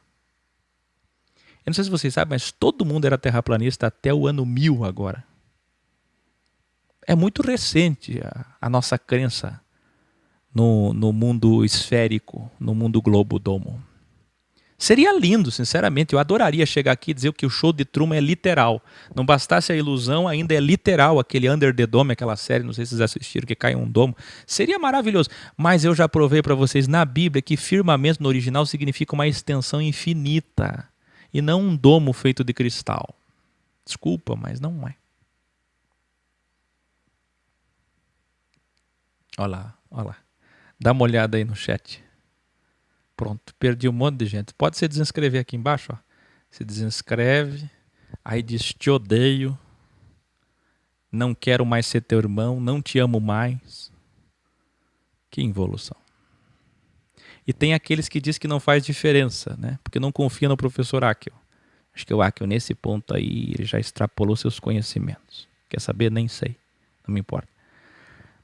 Eu não sei se vocês sabem, mas todo mundo era terraplanista até o ano 1000 agora. É muito recente a nossa crença no mundo esférico, no mundo globo-domo. Seria lindo, sinceramente, eu adoraria chegar aqui e dizer que o show de Truman é literal. Não bastasse a ilusão, ainda é literal, aquele Under the Dome, aquela série, não sei se vocês assistiram, que cai um domo. Seria maravilhoso, mas eu já provei para vocês na Bíblia que firmamento no original significa uma extensão infinita e não um domo feito de cristal. Desculpa, mas não é. Olha lá, olha lá. Dá uma olhada aí no chat. Pronto, perdi um monte de gente. Pode se desinscrever aqui embaixo. Ó. Se desinscreve. Aí diz te odeio. Não quero mais ser teu irmão. Não te amo mais. Que involução. E tem aqueles que dizem que não faz diferença, né? Porque não confia no professor Akel. Acho que o Akel, nesse ponto aí, ele já extrapolou seus conhecimentos. Quer saber? Nem sei. Não me importa.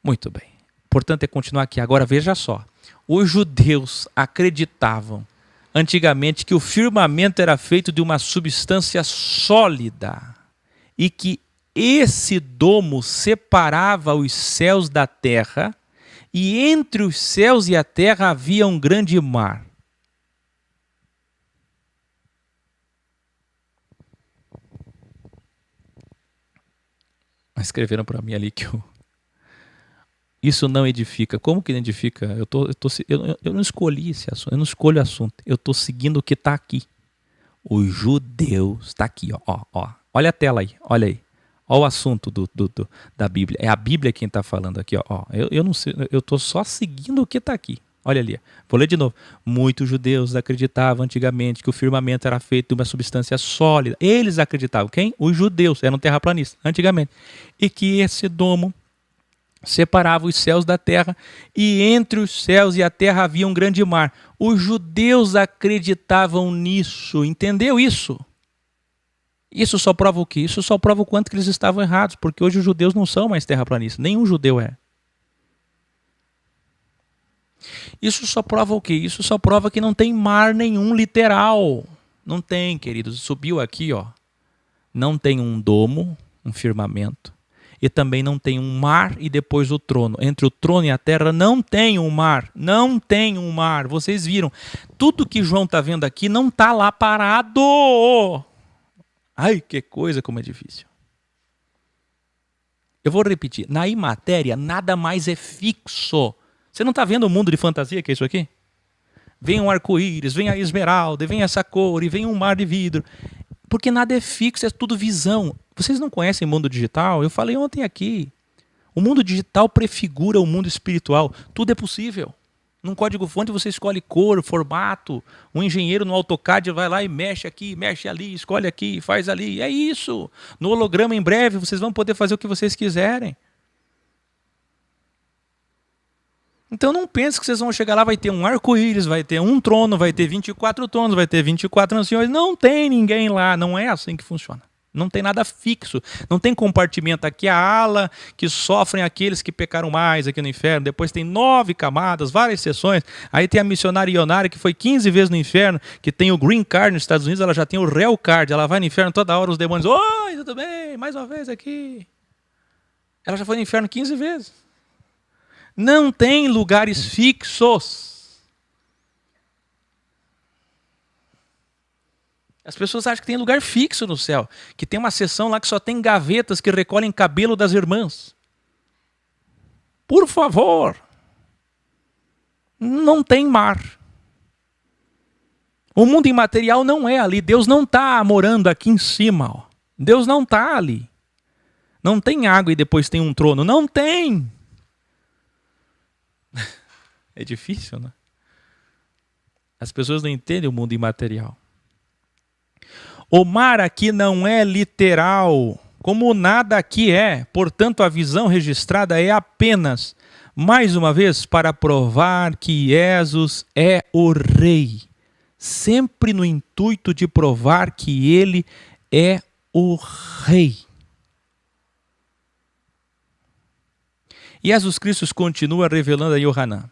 Muito bem. Portanto, é continuar aqui. Agora, veja só. Os judeus acreditavam antigamente que o firmamento era feito de uma substância sólida e que esse domo separava os céus da terra, e entre os céus e a terra havia um grande mar. Escreveram para mim ali que isso não edifica. Como que não edifica? Eu não escolhi esse assunto, eu não escolho o assunto. Eu estou seguindo o que está aqui. Os judeus, está aqui, ó. Olha a tela aí, olha aí. Olha o assunto da Bíblia. É a Bíblia quem está falando aqui, ó. Eu não sei, eu estou só seguindo o que está aqui. Olha ali. Vou ler de novo. Muitos judeus acreditavam antigamente que o firmamento era feito de uma substância sólida. Eles acreditavam. Quem? Os judeus. Eram terraplanistas, antigamente. E que esse domo separava os céus da terra, e entre os céus e a terra havia um grande mar. Os judeus acreditavam nisso. Entendeu isso? Isso só prova o quê? Isso só prova o quanto que eles estavam errados, porque hoje os judeus não são mais terraplanistas. Nenhum judeu é. Isso só prova o quê? Isso só prova que não tem mar nenhum literal. Não tem, queridos. Subiu aqui, ó. Não tem um domo, um firmamento. E também não tem um mar e depois o trono. Entre o trono e a terra não tem um mar. Não tem um mar. Vocês viram. Tudo que João está vendo aqui não está lá parado. Ai, que coisa como é difícil. Eu vou repetir. Na imatéria, nada mais é fixo. Você não está vendo o mundo de fantasia que é isso aqui? Vem um arco-íris, vem a esmeralda, vem essa cor, e vem um mar de vidro. Porque nada é fixo, é tudo visão. Vocês não conhecem o mundo digital? Eu falei ontem aqui. O mundo digital prefigura o mundo espiritual. Tudo é possível. Num código-fonte você escolhe cor, formato. Um engenheiro no AutoCAD vai lá e mexe aqui, mexe ali, escolhe aqui, faz ali. É isso. No holograma, em breve, vocês vão poder fazer o que vocês quiserem. Então não pense que vocês vão chegar lá, vai ter um arco-íris, vai ter um trono, vai ter 24 tronos, vai ter 24 anciões. Não tem ninguém lá, não é assim que funciona. Não tem nada fixo, não tem compartimento. Aqui a ala que sofrem aqueles que pecaram mais aqui no inferno. Depois tem 9 camadas, várias seções. Aí tem a missionária Ionara que foi 15 vezes no inferno, que tem o Green Card nos Estados Unidos, ela já tem o Real Card. Ela vai no inferno toda hora, os demônios, oi, tudo bem, mais uma vez aqui. Ela já foi no inferno 15 vezes. Não tem lugares fixos. As pessoas acham que tem lugar fixo no céu, que tem uma seção lá que só tem gavetas que recolhem cabelo das irmãs. Por favor. Não tem mar. O mundo imaterial não é ali. Deus não está morando aqui em cima. Ó. Deus não está ali. Não tem água e depois tem um trono. Não tem. É difícil, né? As pessoas não entendem o mundo imaterial. O mar aqui não é literal, como nada aqui é. Portanto, a visão registrada é apenas, mais uma vez, para provar que Jesus é o Rei. Sempre no intuito de provar que ele é o Rei. E Jesus Cristo continua revelando a Yohanan.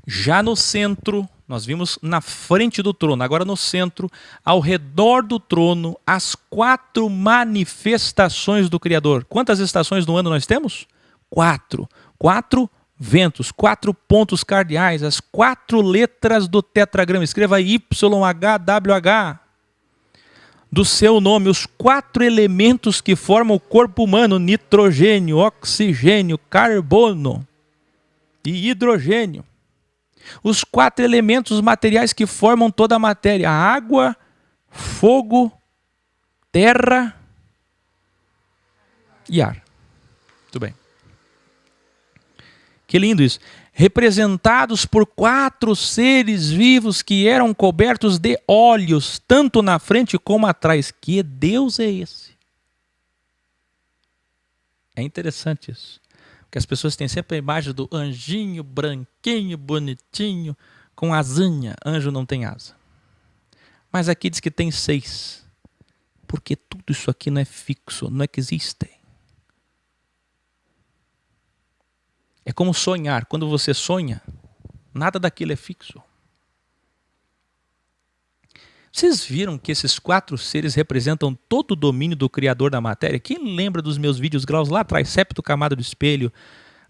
Já no centro, nós vimos na frente do trono, agora no centro, ao redor do trono, as 4 manifestações do Criador. Quantas estações no ano nós temos? 4. 4 ventos, 4 pontos cardeais, as 4 letras do tetragrama. Escreva aí YHWH. Do seu nome, os 4 elementos que formam o corpo humano: nitrogênio, oxigênio, carbono e hidrogênio. Os 4 elementos materiais que formam toda a matéria: água, fogo, terra e ar. Muito bem. Que lindo isso. Representados por 4 seres vivos que eram cobertos de olhos, tanto na frente como atrás. Que Deus é esse? É interessante isso. Porque as pessoas têm sempre a imagem do anjinho branquinho, bonitinho, com asinha. Anjo não tem asa. Mas aqui diz que tem 6. Porque tudo isso aqui não é fixo, não existe. É como sonhar. Quando você sonha, nada daquilo é fixo. Vocês viram que esses 4 seres representam todo o domínio do Criador da matéria? Quem lembra dos meus vídeos graus lá atrás? Septo, camada do espelho,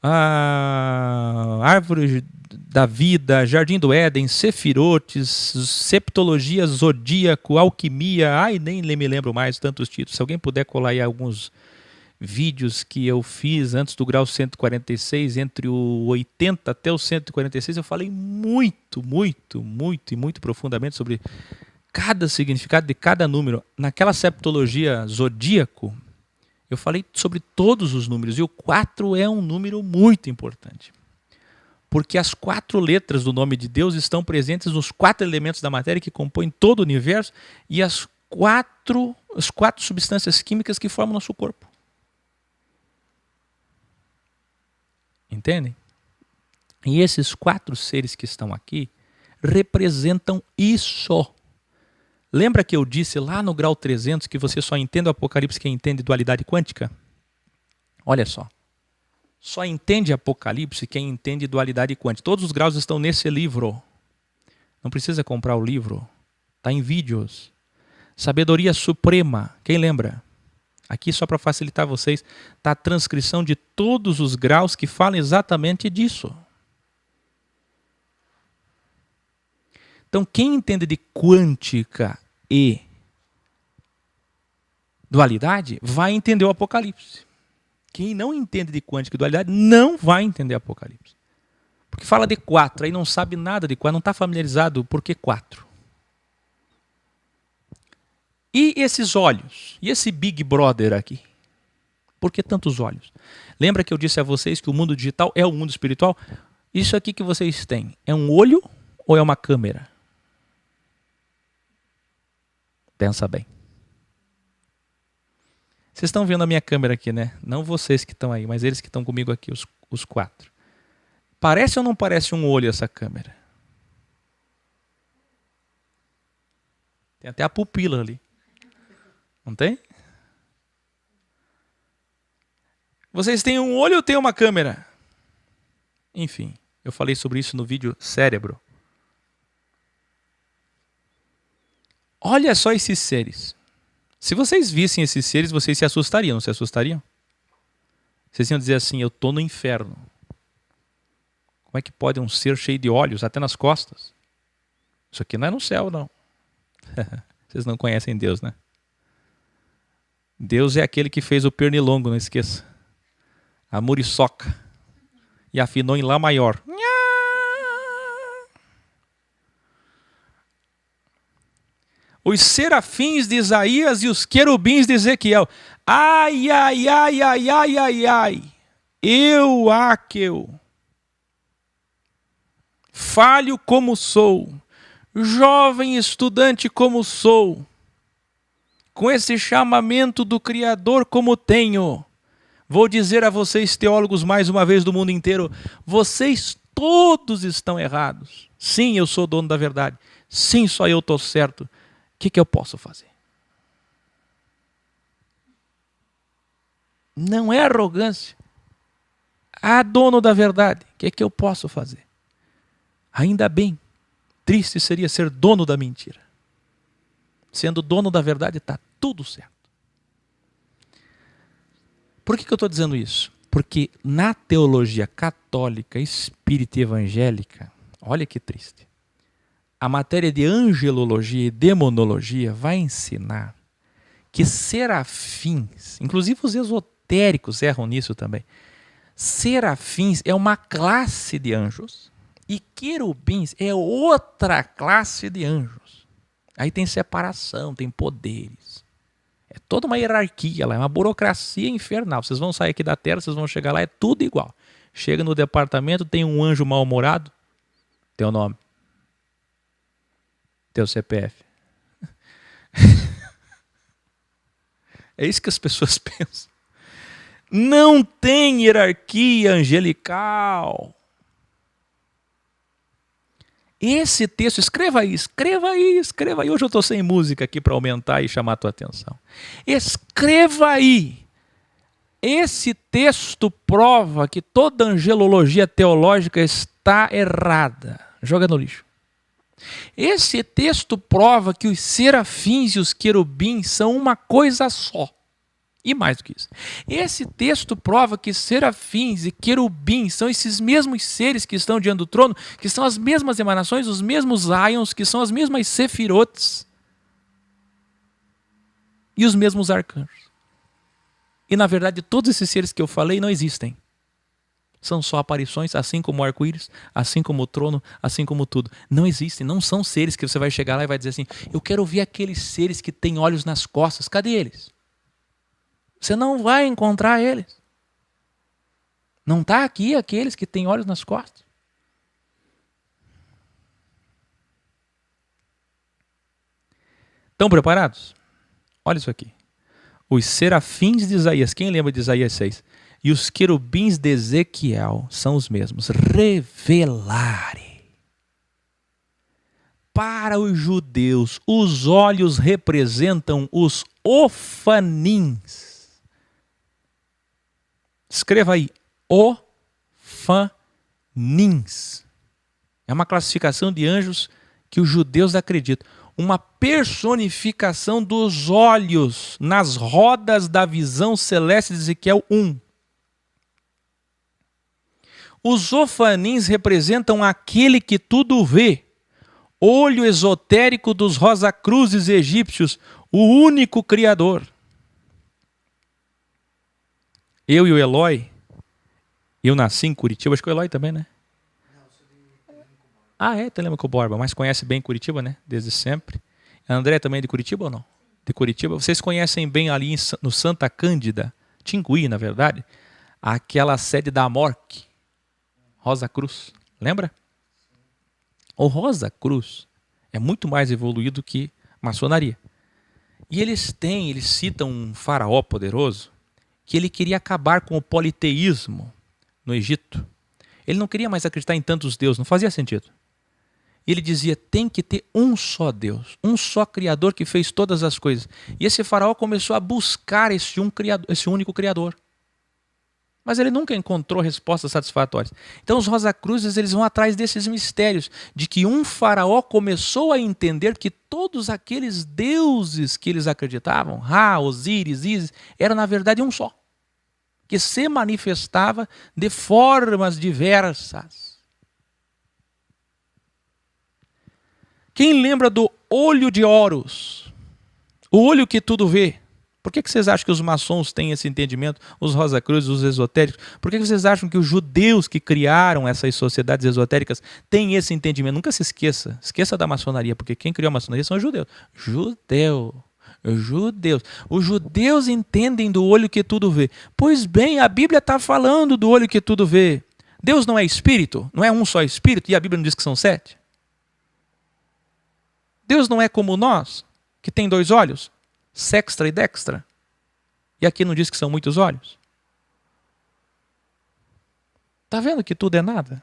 a árvore da vida, jardim do Éden, sefirotes, septologia, zodíaco, alquimia, nem me lembro mais tantos títulos. Se alguém puder colar aí alguns vídeos que eu fiz antes do grau 146, entre o 80 até o 146, eu falei muito profundamente sobre cada significado de cada número. Naquela septologia zodíaco, eu falei sobre todos os números, e o 4 é um número muito importante. Porque as 4 letras do nome de Deus estão presentes nos 4 elementos da matéria que compõem todo o universo e as 4 substâncias químicas que formam nosso corpo. Entendem? E esses 4 seres que estão aqui representam isso. Lembra que eu disse lá no grau 300 que você só entende o Apocalipse quem entende dualidade quântica? Olha só. Só entende Apocalipse quem entende dualidade quântica. Todos os graus estão nesse livro. Não precisa comprar o livro. Está em vídeos. Sabedoria Suprema. Quem lembra? Aqui, só para facilitar vocês, está a transcrição de todos os graus que falam exatamente disso. Então, quem entende de quântica e dualidade, vai entender o Apocalipse. Quem não entende de quântica e dualidade, não vai entender o Apocalipse. Porque fala de 4, aí não sabe nada de 4, não está familiarizado, por que 4? E esses olhos? E esse Big Brother aqui? Por que tantos olhos? Lembra que eu disse a vocês que o mundo digital é o mundo espiritual? Isso aqui que vocês têm, é um olho ou é uma câmera? Pensa bem. Vocês estão vendo a minha câmera aqui, né? Não vocês que estão aí, mas eles que estão comigo aqui, os 4. Parece ou não parece um olho essa câmera? Tem até a pupila ali. Não tem? Vocês têm um olho ou têm uma câmera? Enfim, eu falei sobre isso no vídeo Cérebro. Olha só esses seres. Se vocês vissem esses seres, vocês se assustariam, não se assustariam? Vocês iam dizer assim, eu estou no inferno. Como é que pode um ser cheio de olhos, até nas costas? Isso aqui não é no céu, não. Vocês não conhecem Deus, né? Deus é aquele que fez o pernilongo, não esqueça. A muriçoca. E afinou em Lá maior. Os serafins de Isaías e os querubins de Ezequiel. Ai, ai, ai, ai, ai, ai, ai. Eu, Aqueu. Falho como sou. Jovem estudante como sou. Com esse chamamento do Criador como tenho. Vou dizer a vocês, teólogos, mais uma vez do mundo inteiro, vocês todos estão errados. Sim, eu sou dono da verdade. Sim, só eu estou certo. O que eu posso fazer? Não é arrogância. Ah, dono da verdade, o que eu posso fazer? Ainda bem, triste seria ser dono da mentira. Sendo dono da verdade, está tudo certo. Por que eu estou dizendo isso? Porque na teologia católica, espírita e evangélica, olha que triste, a matéria de angelologia e demonologia vai ensinar que serafins, inclusive os esotéricos erram nisso também, serafins é uma classe de anjos e querubins é outra classe de anjos. Aí tem separação, tem poderes. É toda uma hierarquia lá, é uma burocracia infernal. Vocês vão sair aqui da Terra, vocês vão chegar lá, é tudo igual. Chega no departamento, tem um anjo mal-humorado, teu nome. Teu CPF. É isso que as pessoas pensam. Não tem hierarquia angelical. Esse texto, escreva aí. Hoje eu estou sem música aqui para aumentar e chamar a tua atenção. Escreva aí. Esse texto prova que toda angelologia teológica está errada. Joga no lixo. Esse texto prova que os serafins e os querubins são uma coisa só. E mais do que isso. Esse texto prova que serafins e querubins são esses mesmos seres que estão diante do trono, que são as mesmas emanações, os mesmos íons, que são as mesmas sefirotes e os mesmos arcanjos. E na verdade todos esses seres que eu falei não existem. São só aparições, assim como o arco-íris, assim como o trono, assim como tudo. Não existem, não são seres que você vai chegar lá e vai dizer assim, eu quero ver aqueles seres que têm olhos nas costas, cadê eles? Você não vai encontrar eles. Não está aqui aqueles que têm olhos nas costas. Estão preparados? Olha isso aqui. Os serafins de Isaías, quem lembra de Isaías 6? E os querubins de Ezequiel são os mesmos. Revelare. Para os judeus, os olhos representam os ofanins. Escreva aí, ofanins. É uma classificação de anjos que os judeus acreditam. Uma personificação dos olhos nas rodas da visão celeste de Ezequiel 1. Os ofanins representam aquele que tudo vê. Olho esotérico dos Rosacruzes egípcios, o único criador. Eu e o Eloy, eu nasci em Curitiba, acho que o Eloy também, né? Ah, é, Telêmaco Borba, mas conhece bem Curitiba, né? Desde sempre. A André também é de Curitiba ou não? De Curitiba. Vocês conhecem bem ali no Santa Cândida, Tingui, na verdade, aquela sede da Amorc, Rosa Cruz. Lembra? O Rosa Cruz é muito mais evoluído que maçonaria. E eles citam um faraó poderoso que ele queria acabar com o politeísmo no Egito. Ele não queria mais acreditar em tantos deuses, não fazia sentido. Ele dizia, tem que ter um só Deus, um só Criador que fez todas as coisas. E esse faraó começou a buscar esse único Criador. Mas ele nunca encontrou respostas satisfatórias. Então os Rosacruzes, eles vão atrás desses mistérios, de que um faraó começou a entender que todos aqueles deuses que eles acreditavam, Ra, Osíris, Ísis, eram na verdade um só, que se manifestava de formas diversas. Quem lembra do olho de Horus? O olho que tudo vê. Por que vocês acham que os maçons têm esse entendimento? Os Rosacruzes, os esotéricos? Por que vocês acham que os judeus que criaram essas sociedades esotéricas têm esse entendimento? Nunca se esqueça. Esqueça da maçonaria, porque quem criou a maçonaria são os judeus. Judeus. Os judeus entendem do olho que tudo vê. Pois bem, a Bíblia está falando do olho que tudo vê. Deus não é espírito? Não é um só espírito? E a Bíblia não diz que são 7? Deus não é como nós, que tem 2 olhos, sextra e dextra. E aqui não diz que são muitos olhos? Está vendo que tudo é nada?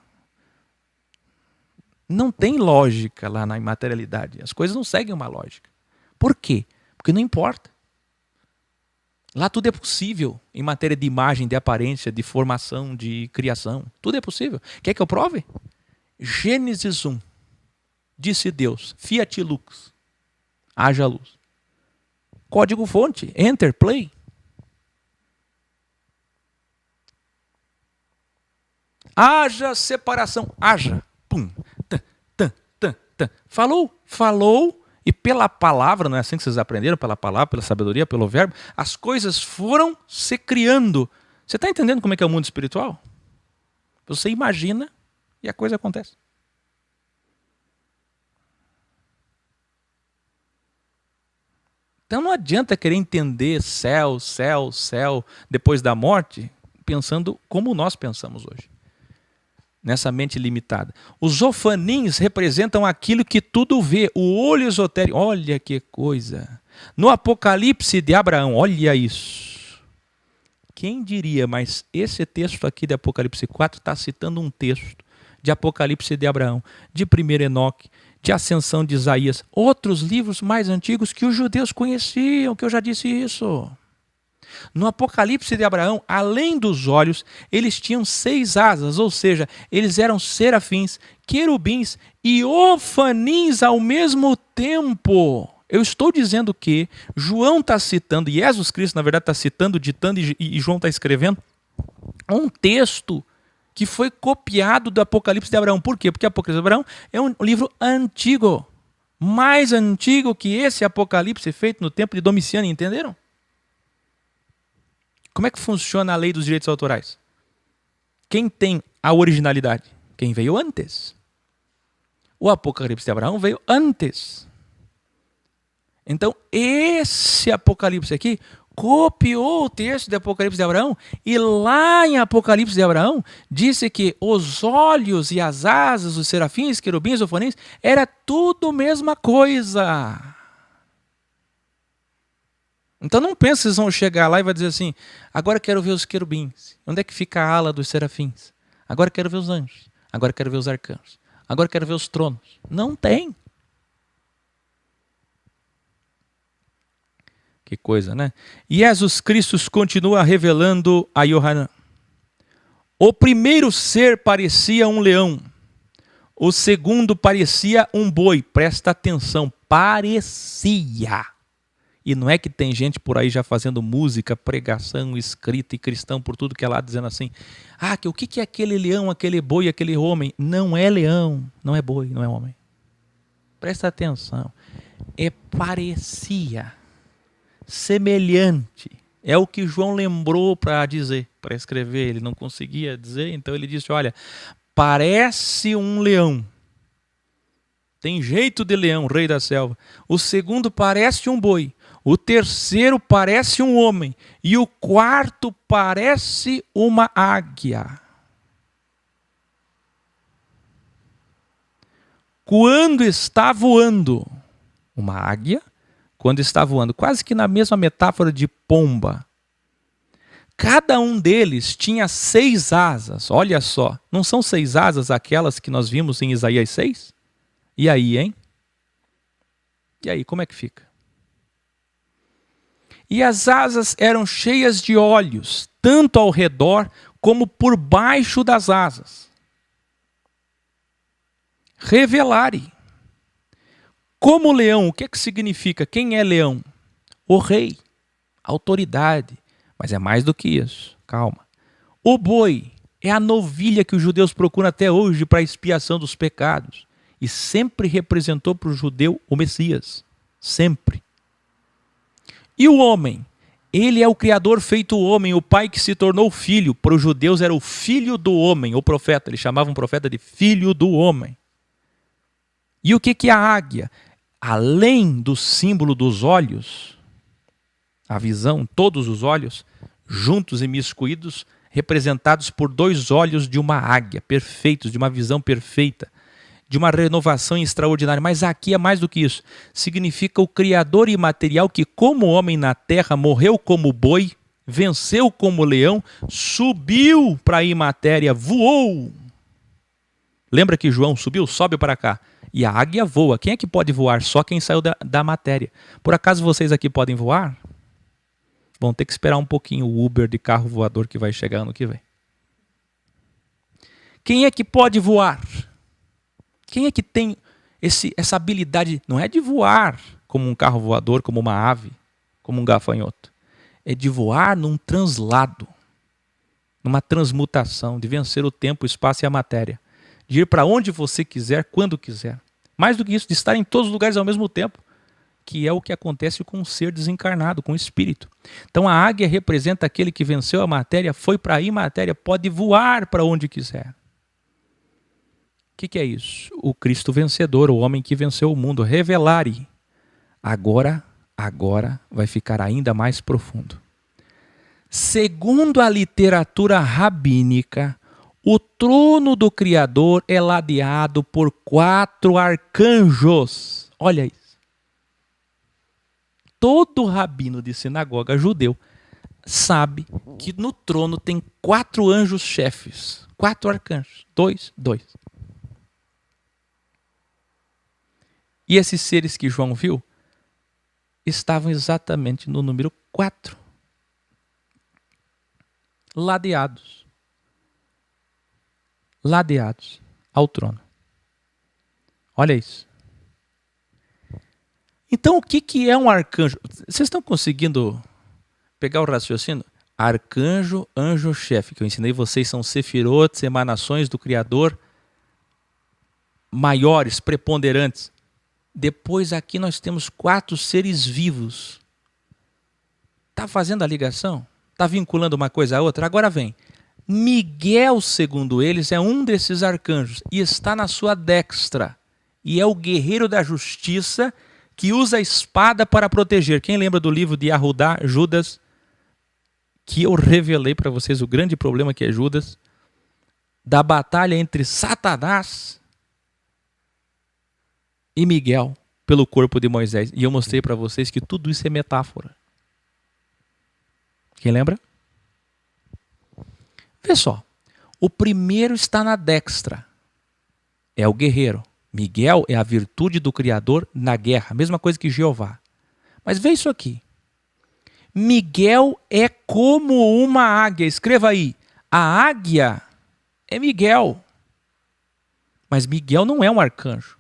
Não tem lógica lá na imaterialidade. As coisas não seguem uma lógica. Por quê? Porque não importa. Lá tudo é possível em matéria de imagem, de aparência, de formação, de criação. Tudo é possível. Quer que eu prove? Gênesis 1. Disse Deus, Fiat Lux, haja luz. Código fonte, enter, play. Haja separação, haja, pum, falou, e pela palavra, não é assim que vocês aprenderam? Pela palavra, pela sabedoria, pelo verbo, as coisas foram se criando. Você está entendendo como é que é o mundo espiritual? Você imagina e a coisa acontece. Então não adianta querer entender céu, depois da morte, pensando como nós pensamos hoje. Nessa mente limitada. Os ofanins representam aquilo que tudo vê, o olho esotérico. Olha que coisa. No Apocalipse de Abraão, olha isso. Quem diria, mas esse texto aqui de Apocalipse 4 está citando um texto de Apocalipse de Abraão, de 1 Enoque, de Ascensão de Isaías, outros livros mais antigos que os judeus conheciam, que eu já disse isso. No Apocalipse de Abraão, além dos olhos, eles tinham 6 asas, ou seja, eles eram serafins, querubins e ofanins ao mesmo tempo. Eu estou dizendo que João está citando, e Jesus Cristo, na verdade, está citando, ditando, e João está escrevendo um texto que foi copiado do Apocalipse de Abraão. Por quê? Porque o Apocalipse de Abraão é um livro antigo, mais antigo que esse Apocalipse feito no tempo de Domiciano, entenderam? Como é que funciona a lei dos direitos autorais? Quem tem a originalidade? Quem veio antes. O Apocalipse de Abraão veio antes. Então, esse Apocalipse aqui copiou o texto de Apocalipse de Abraão, e lá em Apocalipse de Abraão disse que os olhos e as asas, os serafins, querubins, ofanins, era tudo a mesma coisa. Então não pense que vocês vão chegar lá e vai dizer assim, agora quero ver os querubins. Onde é que fica a ala dos serafins? Agora quero ver os anjos. Agora quero ver os arcanjos. Agora quero ver os tronos. Não tem. Que coisa, né? E Jesus Cristo continua revelando a Yohanan. O primeiro ser parecia um leão. O segundo parecia um boi. Presta atenção. Parecia. E não é que tem gente por aí já fazendo música, pregação, escrita e cristão por tudo que é lá, dizendo assim, o que é aquele leão, aquele boi, aquele homem? Não é leão, não é boi, não é homem. Presta atenção. É parecia. Semelhante. É o que João lembrou para dizer, para escrever. Ele não conseguia dizer, então ele disse, olha, parece um leão. Tem jeito de leão, rei da selva. O segundo parece um boi. O terceiro parece um homem. E o quarto parece uma águia. Quando está voando, uma águia, quando está voando, quase que na mesma metáfora de pomba. Cada um deles tinha 6 asas, olha só. Não são 6 asas aquelas que nós vimos em Isaías 6? E aí, hein? E aí, como é que fica? E as asas eram cheias de olhos, tanto ao redor como por baixo das asas. Revelare. Como leão, o que significa? Quem é leão? O rei, autoridade. Mas é mais do que isso, calma. O boi é a novilha que os judeus procuram até hoje para a expiação dos pecados. E sempre representou para o judeu o Messias. Sempre. E o homem? Ele é o Criador feito homem, o Pai que se tornou filho. Para os judeus era o filho do homem, o profeta. Eles chamavam o profeta de filho do homem. E o que é a águia? Além do símbolo dos olhos, a visão, todos os olhos, juntos e miscuídos, representados por 2 olhos de uma águia, perfeitos, de uma visão perfeita, de uma renovação extraordinária. Mas aqui é mais do que isso. Significa o Criador imaterial que, como homem na terra, morreu como boi, venceu como leão, subiu para a imatéria, voou. Lembra que João subiu? Sobe para cá. E a águia voa. Quem é que pode voar? Só quem saiu da matéria. Por acaso vocês aqui podem voar? Vão ter que esperar um pouquinho o Uber de carro voador que vai chegar ano que vem. Quem é que pode voar? Quem é que tem essa habilidade? Não é de voar como um carro voador, como uma ave, como um gafanhoto. É de voar num translado, numa transmutação, de vencer o tempo, o espaço e a matéria. De ir para onde você quiser, quando quiser. Mais do que isso, de estar em todos os lugares ao mesmo tempo, que é o que acontece com um ser desencarnado, com o espírito. Então a águia representa aquele que venceu a matéria, foi para a imatéria, pode voar para onde quiser. O que é isso? O Cristo vencedor, o homem que venceu o mundo. Revelare. Agora vai ficar ainda mais profundo. Segundo a literatura rabínica, o trono do Criador é ladeado por 4 arcanjos. Olha isso. Todo rabino de sinagoga judeu sabe que no trono tem 4 anjos chefes. 4 arcanjos. 2. E esses seres que João viu estavam exatamente no número 4. ladeados. Ladeados ao trono. Olha isso. Então, o que é um arcanjo? Vocês estão conseguindo pegar o raciocínio? Arcanjo, anjo-chefe, que eu ensinei vocês, são sefirotes, emanações do Criador, maiores, preponderantes. Depois aqui nós temos 4 seres vivos. Está fazendo a ligação? Está vinculando uma coisa a outra? Agora vem. Miguel, segundo eles, é um desses arcanjos e está na sua destra. E é o guerreiro da justiça que usa a espada para proteger. Quem lembra do livro de Yahudá, Judas, que eu revelei para vocês o grande problema que é Judas, da batalha entre Satanás e Miguel pelo corpo de Moisés. E eu mostrei para vocês que tudo isso é metáfora. Quem lembra? Vê só, o primeiro está na destra, é o guerreiro. Miguel é a virtude do Criador na guerra, mesma coisa que Jeová. Mas vê isso aqui. Miguel é como uma águia, escreva aí, a águia é Miguel. Mas Miguel não é um arcanjo,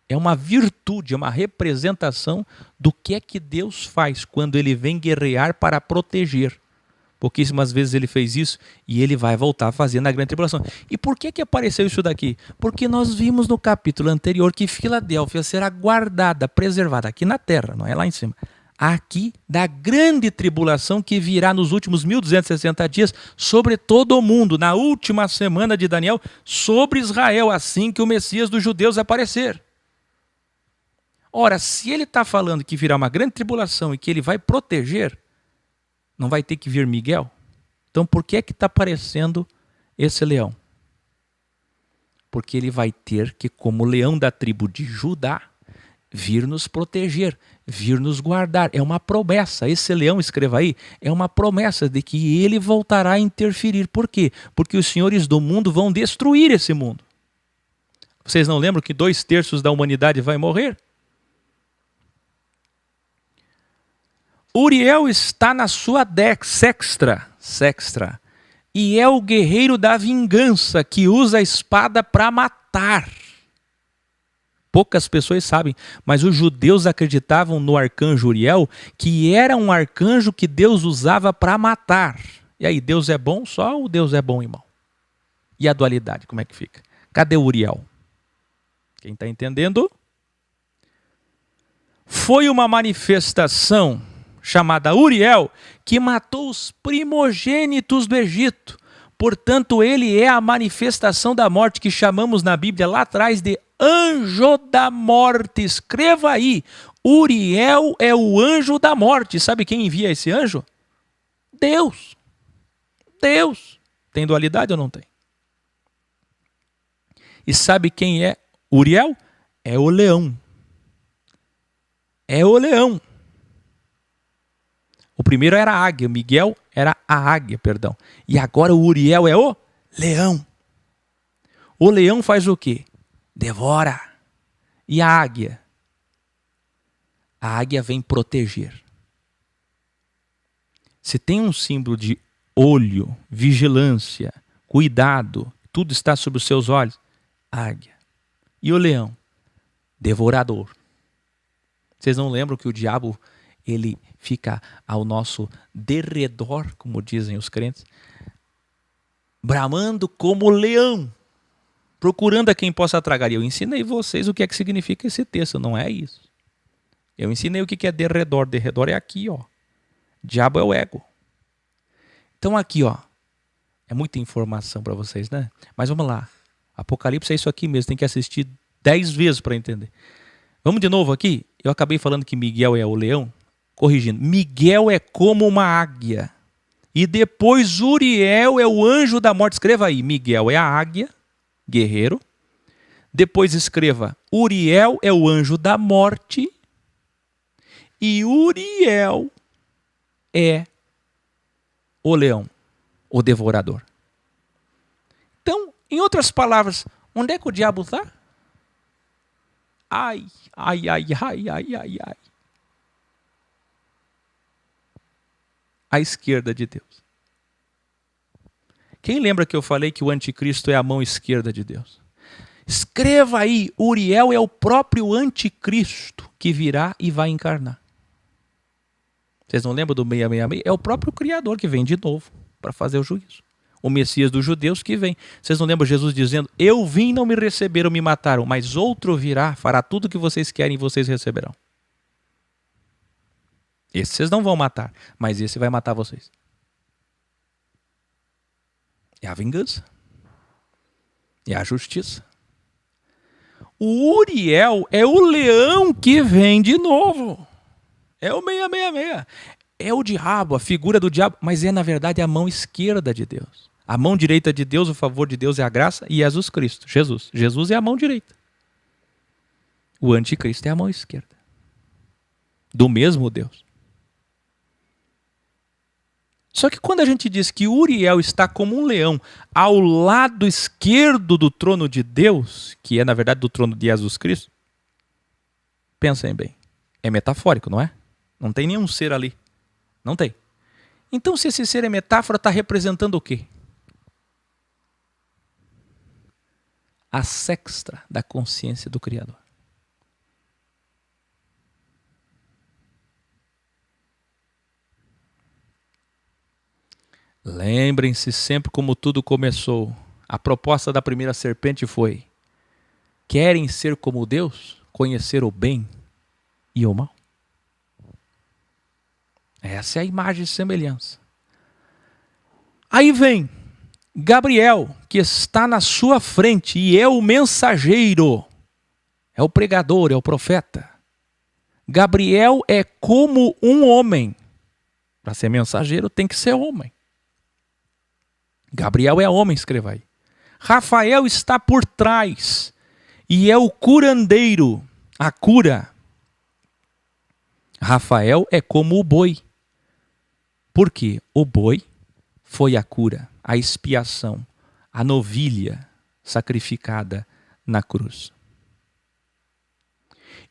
é uma virtude, é uma representação do que é que Deus faz quando ele vem guerrear para proteger. Pouquíssimas vezes ele fez isso e ele vai voltar a fazer na grande tribulação. E por que apareceu isso daqui? Porque nós vimos no capítulo anterior que Filadélfia será guardada, preservada aqui na terra, não é lá em cima. Aqui da grande tribulação que virá nos últimos 1260 dias sobre todo o mundo, na última semana de Daniel, sobre Israel, assim que o Messias dos judeus aparecer. Ora, se ele está falando que virá uma grande tribulação e que ele vai proteger, não vai ter que vir Miguel? Então por que está aparecendo esse leão? Porque ele vai ter que, como leão da tribo de Judá, vir nos proteger, vir nos guardar. É uma promessa. Esse leão, escreva aí, é uma promessa de que ele voltará a interferir. Por quê? Porque os senhores do mundo vão destruir esse mundo. Vocês não lembram que 2/3 da humanidade vai morrer? Uriel está na sua sextra, e é o guerreiro da vingança que usa a espada para matar. Poucas pessoas sabem, mas os judeus acreditavam no arcanjo Uriel, que era um arcanjo que Deus usava para matar. E aí, Deus é bom só ou Deus é bom e mau? E a dualidade, como é que fica? Cadê Uriel? Quem está entendendo? Foi uma manifestação chamada Uriel, que matou os primogênitos do Egito. Portanto, ele é a manifestação da morte que chamamos na Bíblia lá atrás de anjo da morte. Escreva aí, Uriel é o anjo da morte. Sabe quem envia esse anjo? Deus. Deus. Tem dualidade ou não tem? E sabe quem é Uriel? É o leão. É o leão. O primeiro era a águia, Miguel era a águia, perdão. E agora o Uriel é o leão. O leão faz o quê? Devora. E a águia? A águia vem proteger. Se tem um símbolo de olho, vigilância, cuidado, tudo está sob os seus olhos, águia. E o leão? Devorador. Vocês não lembram que o diabo, ele fica ao nosso derredor, como dizem os crentes, bramando como leão, procurando a quem possa tragar. E eu ensinei vocês o que é que significa esse texto, não é isso. Eu ensinei o que é derredor. Derredor é aqui, ó. Diabo é o ego. Então aqui, ó, é muita informação para vocês, né? Mas vamos lá. Apocalipse é isso aqui mesmo, tem que assistir 10 vezes para entender. Vamos de novo aqui? Eu acabei falando que Miguel é o leão. Corrigindo, Miguel é como uma águia. E depois Uriel é o anjo da morte. Escreva aí, Miguel é a águia, guerreiro. Depois escreva, Uriel é o anjo da morte. E Uriel é o leão, o devorador. Então, em outras palavras, onde é que o diabo está? Ai, ai, ai, ai, ai, ai, ai. À esquerda de Deus. Quem lembra que eu falei que o anticristo é a mão esquerda de Deus? Escreva aí, Uriel é o próprio anticristo que virá e vai encarnar. Vocês não lembram do 666? É o próprio Criador que vem de novo para fazer o juízo. O Messias dos judeus que vem. Vocês não lembram Jesus dizendo, eu vim, não me receberam, me mataram, mas outro virá, fará tudo o que vocês querem e vocês receberão. Esse vocês não vão matar, mas esse vai matar vocês. É a vingança. É a justiça. O Uriel é o leão que vem de novo. É o 666. É o diabo, a figura do diabo, mas é na verdade a mão esquerda de Deus. A mão direita de Deus, o favor de Deus é a graça e Jesus Cristo, Jesus. Jesus é a mão direita. O anticristo é a mão esquerda. Do mesmo Deus. Só que quando a gente diz que Uriel está como um leão ao lado esquerdo do trono de Deus, que é na verdade do trono de Jesus Cristo, pensem bem, é metafórico, não é? Não tem nenhum ser ali. Não tem. Então se esse ser é metáfora, está representando o quê? A sexta da consciência do Criador. Lembrem-se sempre como tudo começou. A proposta da primeira serpente foi: querem ser como Deus? Conhecer o bem e o mal? Essa é a imagem e semelhança. Aí vem Gabriel, que está na sua frente e é o mensageiro. É o pregador, é o profeta. Gabriel é como um homem. Para ser mensageiro tem que ser homem. Gabriel é homem, escreva aí. Rafael está por trás e é o curandeiro, a cura. Rafael é como o boi. Por quê? O boi foi a cura, a expiação, a novilha sacrificada na cruz.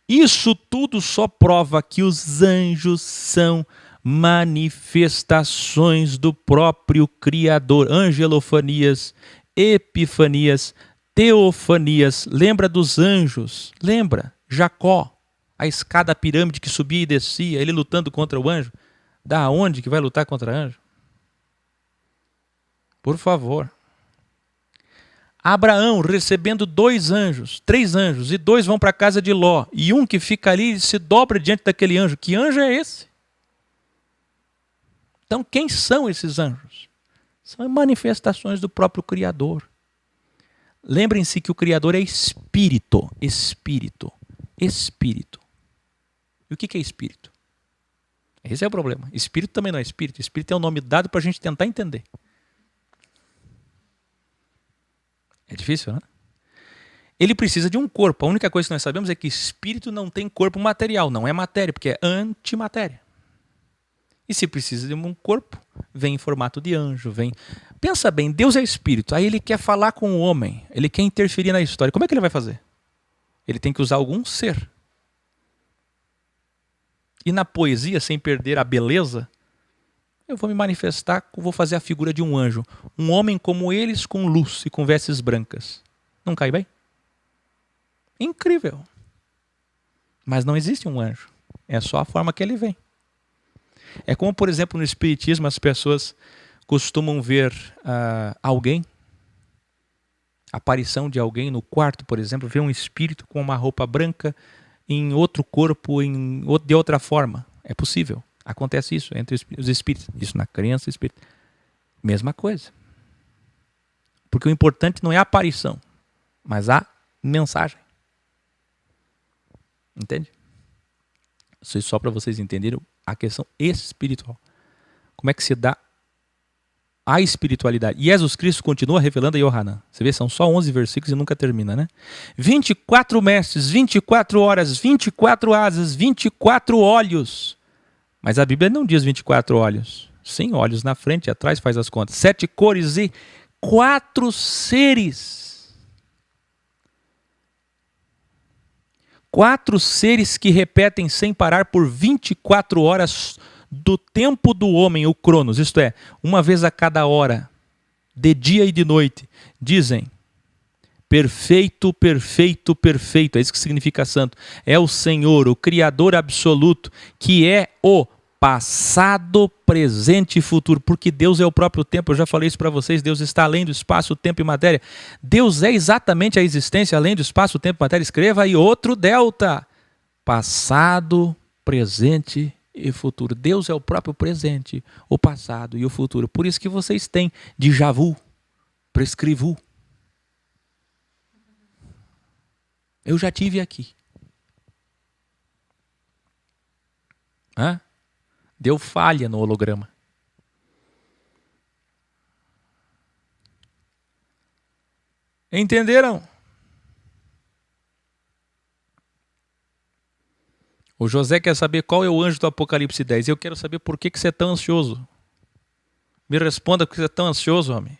Isso tudo só prova que os anjos são manifestações do próprio Criador. Angelofanias, epifanias, teofanias. Lembra dos anjos? Lembra? Jacó, a escada pirâmide que subia e descia, ele lutando contra o anjo. Da onde que vai lutar contra anjo? Por favor. Abraão recebendo 2 anjos, 3 anjos, e 2 vão para a casa de Ló, e um que fica ali se dobra diante daquele anjo. Que anjo é esse? Então, quem são esses anjos? São manifestações do próprio Criador. Lembrem-se que o Criador é espírito. Espírito. Espírito. E o que é espírito? Esse é o problema. Espírito também não é espírito. Espírito é um nome dado para a gente tentar entender. É difícil, né? Ele precisa de um corpo. A única coisa que nós sabemos é que espírito não tem corpo material. Não é matéria, porque é antimatéria. E se precisa de um corpo, vem em formato de anjo, vem. Pensa bem, Deus é espírito, aí ele quer falar com o homem, ele quer interferir na história. Como é que ele vai fazer? Ele tem que usar algum ser. E na poesia, sem perder a beleza, eu vou me manifestar, vou fazer a figura de um anjo. Um homem como eles, com luz e com vestes brancas. Não cai bem? Incrível. Mas não existe um anjo. É só a forma que ele vem. É como, por exemplo, no espiritismo as pessoas costumam ver alguém, a aparição de alguém no quarto, por exemplo, ver um espírito com uma roupa branca em outro corpo, de outra forma. É possível. Acontece isso entre os espíritos. Isso na crença espírita. Mesma coisa. Porque o importante não é a aparição, mas a mensagem. Entende? Isso é só para vocês entenderem a questão espiritual. Como é que se dá a espiritualidade? E Jesus Cristo continua revelando a Yohanan. Você vê, são só 11 versículos e nunca termina, né? 24 mestres, 24 horas, 24 asas, 24 olhos. Mas a Bíblia não diz 24 olhos. Sim, olhos na frente e atrás, faz as contas. 7 cores e 4 seres. 4 seres que repetem sem parar por 24 horas do tempo do homem, o Cronos. Isto é, uma vez a cada hora. de dia e de noite, dizem: perfeito, perfeito, perfeito. É isso que significa santo. É o Senhor, o Criador absoluto, que é o passado, presente e futuro. Porque Deus é o próprio tempo. Eu já falei isso para vocês. Deus está além do espaço, tempo e matéria. Deus é exatamente a existência além do espaço, tempo e matéria. Escreva aí outro delta. Passado, presente e futuro. Deus é o próprio presente, o passado e o futuro. Por isso que vocês têm déjà vu, prescrevu. Eu já tive aqui. Deu falha no holograma. Entenderam? O José quer saber qual é o anjo do Apocalipse 10. Eu quero saber por que você é tão ansioso. Me responda por que você é tão ansioso, homem.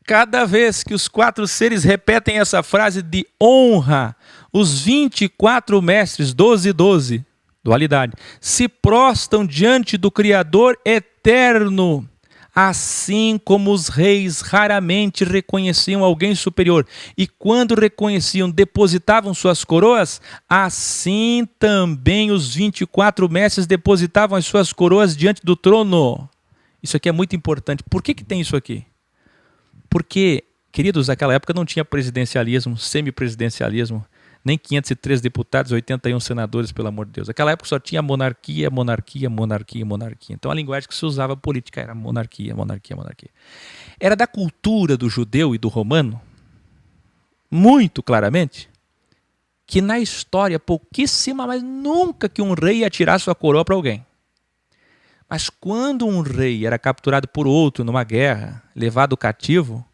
Cada vez que os 4 seres repetem essa frase de honra, os 24 mestres, 12 e 12, dualidade, se prostam diante do Criador eterno, assim como os reis raramente reconheciam alguém superior, e quando reconheciam, depositavam suas coroas, assim também os 24 mestres depositavam as suas coroas diante do trono. Isso aqui é muito importante. Por que tem isso aqui? Porque, queridos, naquela época não tinha presidencialismo, semipresidencialismo, nem 503 deputados, 81 senadores, pelo amor de Deus. Naquela época só tinha monarquia, monarquia, monarquia, monarquia. Então a linguagem que se usava política era monarquia, monarquia, monarquia. Era da cultura do judeu e do romano, muito claramente, que na história, pouquíssima, mas nunca que um rei ia tirar sua coroa para alguém. Mas quando um rei era capturado por outro numa guerra, levado cativo,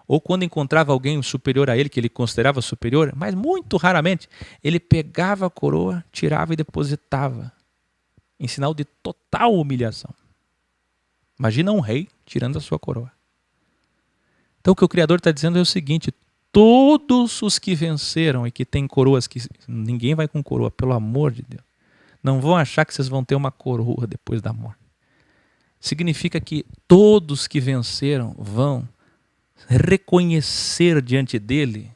ou quando encontrava alguém superior a ele, que ele considerava superior, mas muito raramente, ele pegava a coroa, tirava e depositava, em sinal de total humilhação. Imagina um rei tirando a sua coroa. Então o que o Criador está dizendo é o seguinte: todos os que venceram e que têm coroas, que ninguém vai com coroa, pelo amor de Deus. Não vão achar que vocês vão ter uma coroa depois da morte. Significa que todos que venceram vão reconhecer diante dele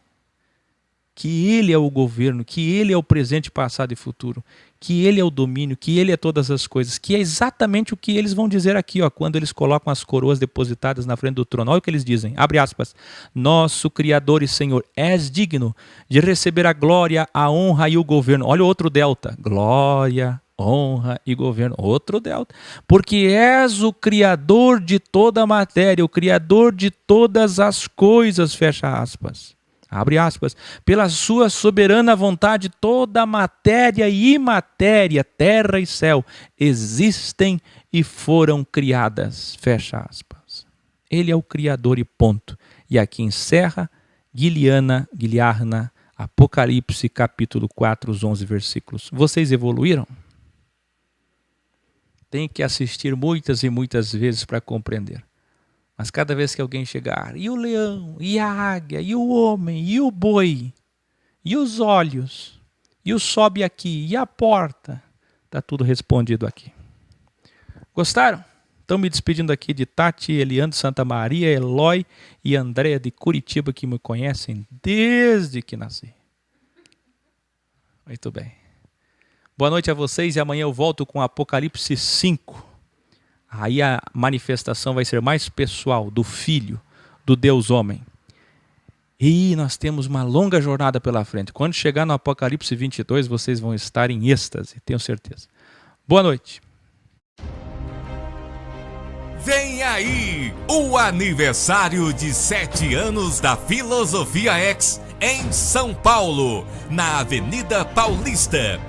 que ele é o governo, que ele é o presente, passado e futuro, que ele é o domínio, que ele é todas as coisas, que é exatamente o que eles vão dizer aqui, quando eles colocam as coroas depositadas na frente do trono. Olha o que eles dizem, abre aspas: nosso Criador e Senhor, és digno de receber a glória, a honra e o governo. Olha o outro delta, glória, honra e governo, outro delta, porque és o Criador de toda a matéria, o Criador de todas as coisas, fecha aspas. Abre aspas, pela sua soberana vontade, toda a matéria e imatéria, terra e céu, existem e foram criadas. Fecha aspas. Ele é o Criador e ponto. E aqui encerra Guiliarna, Apocalipse, capítulo 4, os 11 versículos. Vocês evoluíram? Tem que assistir muitas e muitas vezes para compreender. Mas cada vez que alguém chegar, e o leão, e a águia, e o homem, e o boi, e os olhos, e o sobe aqui, e a porta, está tudo respondido aqui. Gostaram? Estão me despedindo aqui de Tati, Eliandro, Santa Maria, Eloy e Andréia de Curitiba, que me conhecem desde que nasci. Muito bem. Boa noite a vocês e amanhã eu volto com Apocalipse 5. Aí a manifestação vai ser mais pessoal, do Filho, do Deus homem. E nós temos uma longa jornada pela frente. Quando chegar no Apocalipse 22, vocês vão estar em êxtase, tenho certeza. Boa noite. Vem aí o aniversário de 7 anos da Filosofia X em São Paulo, na Avenida Paulista.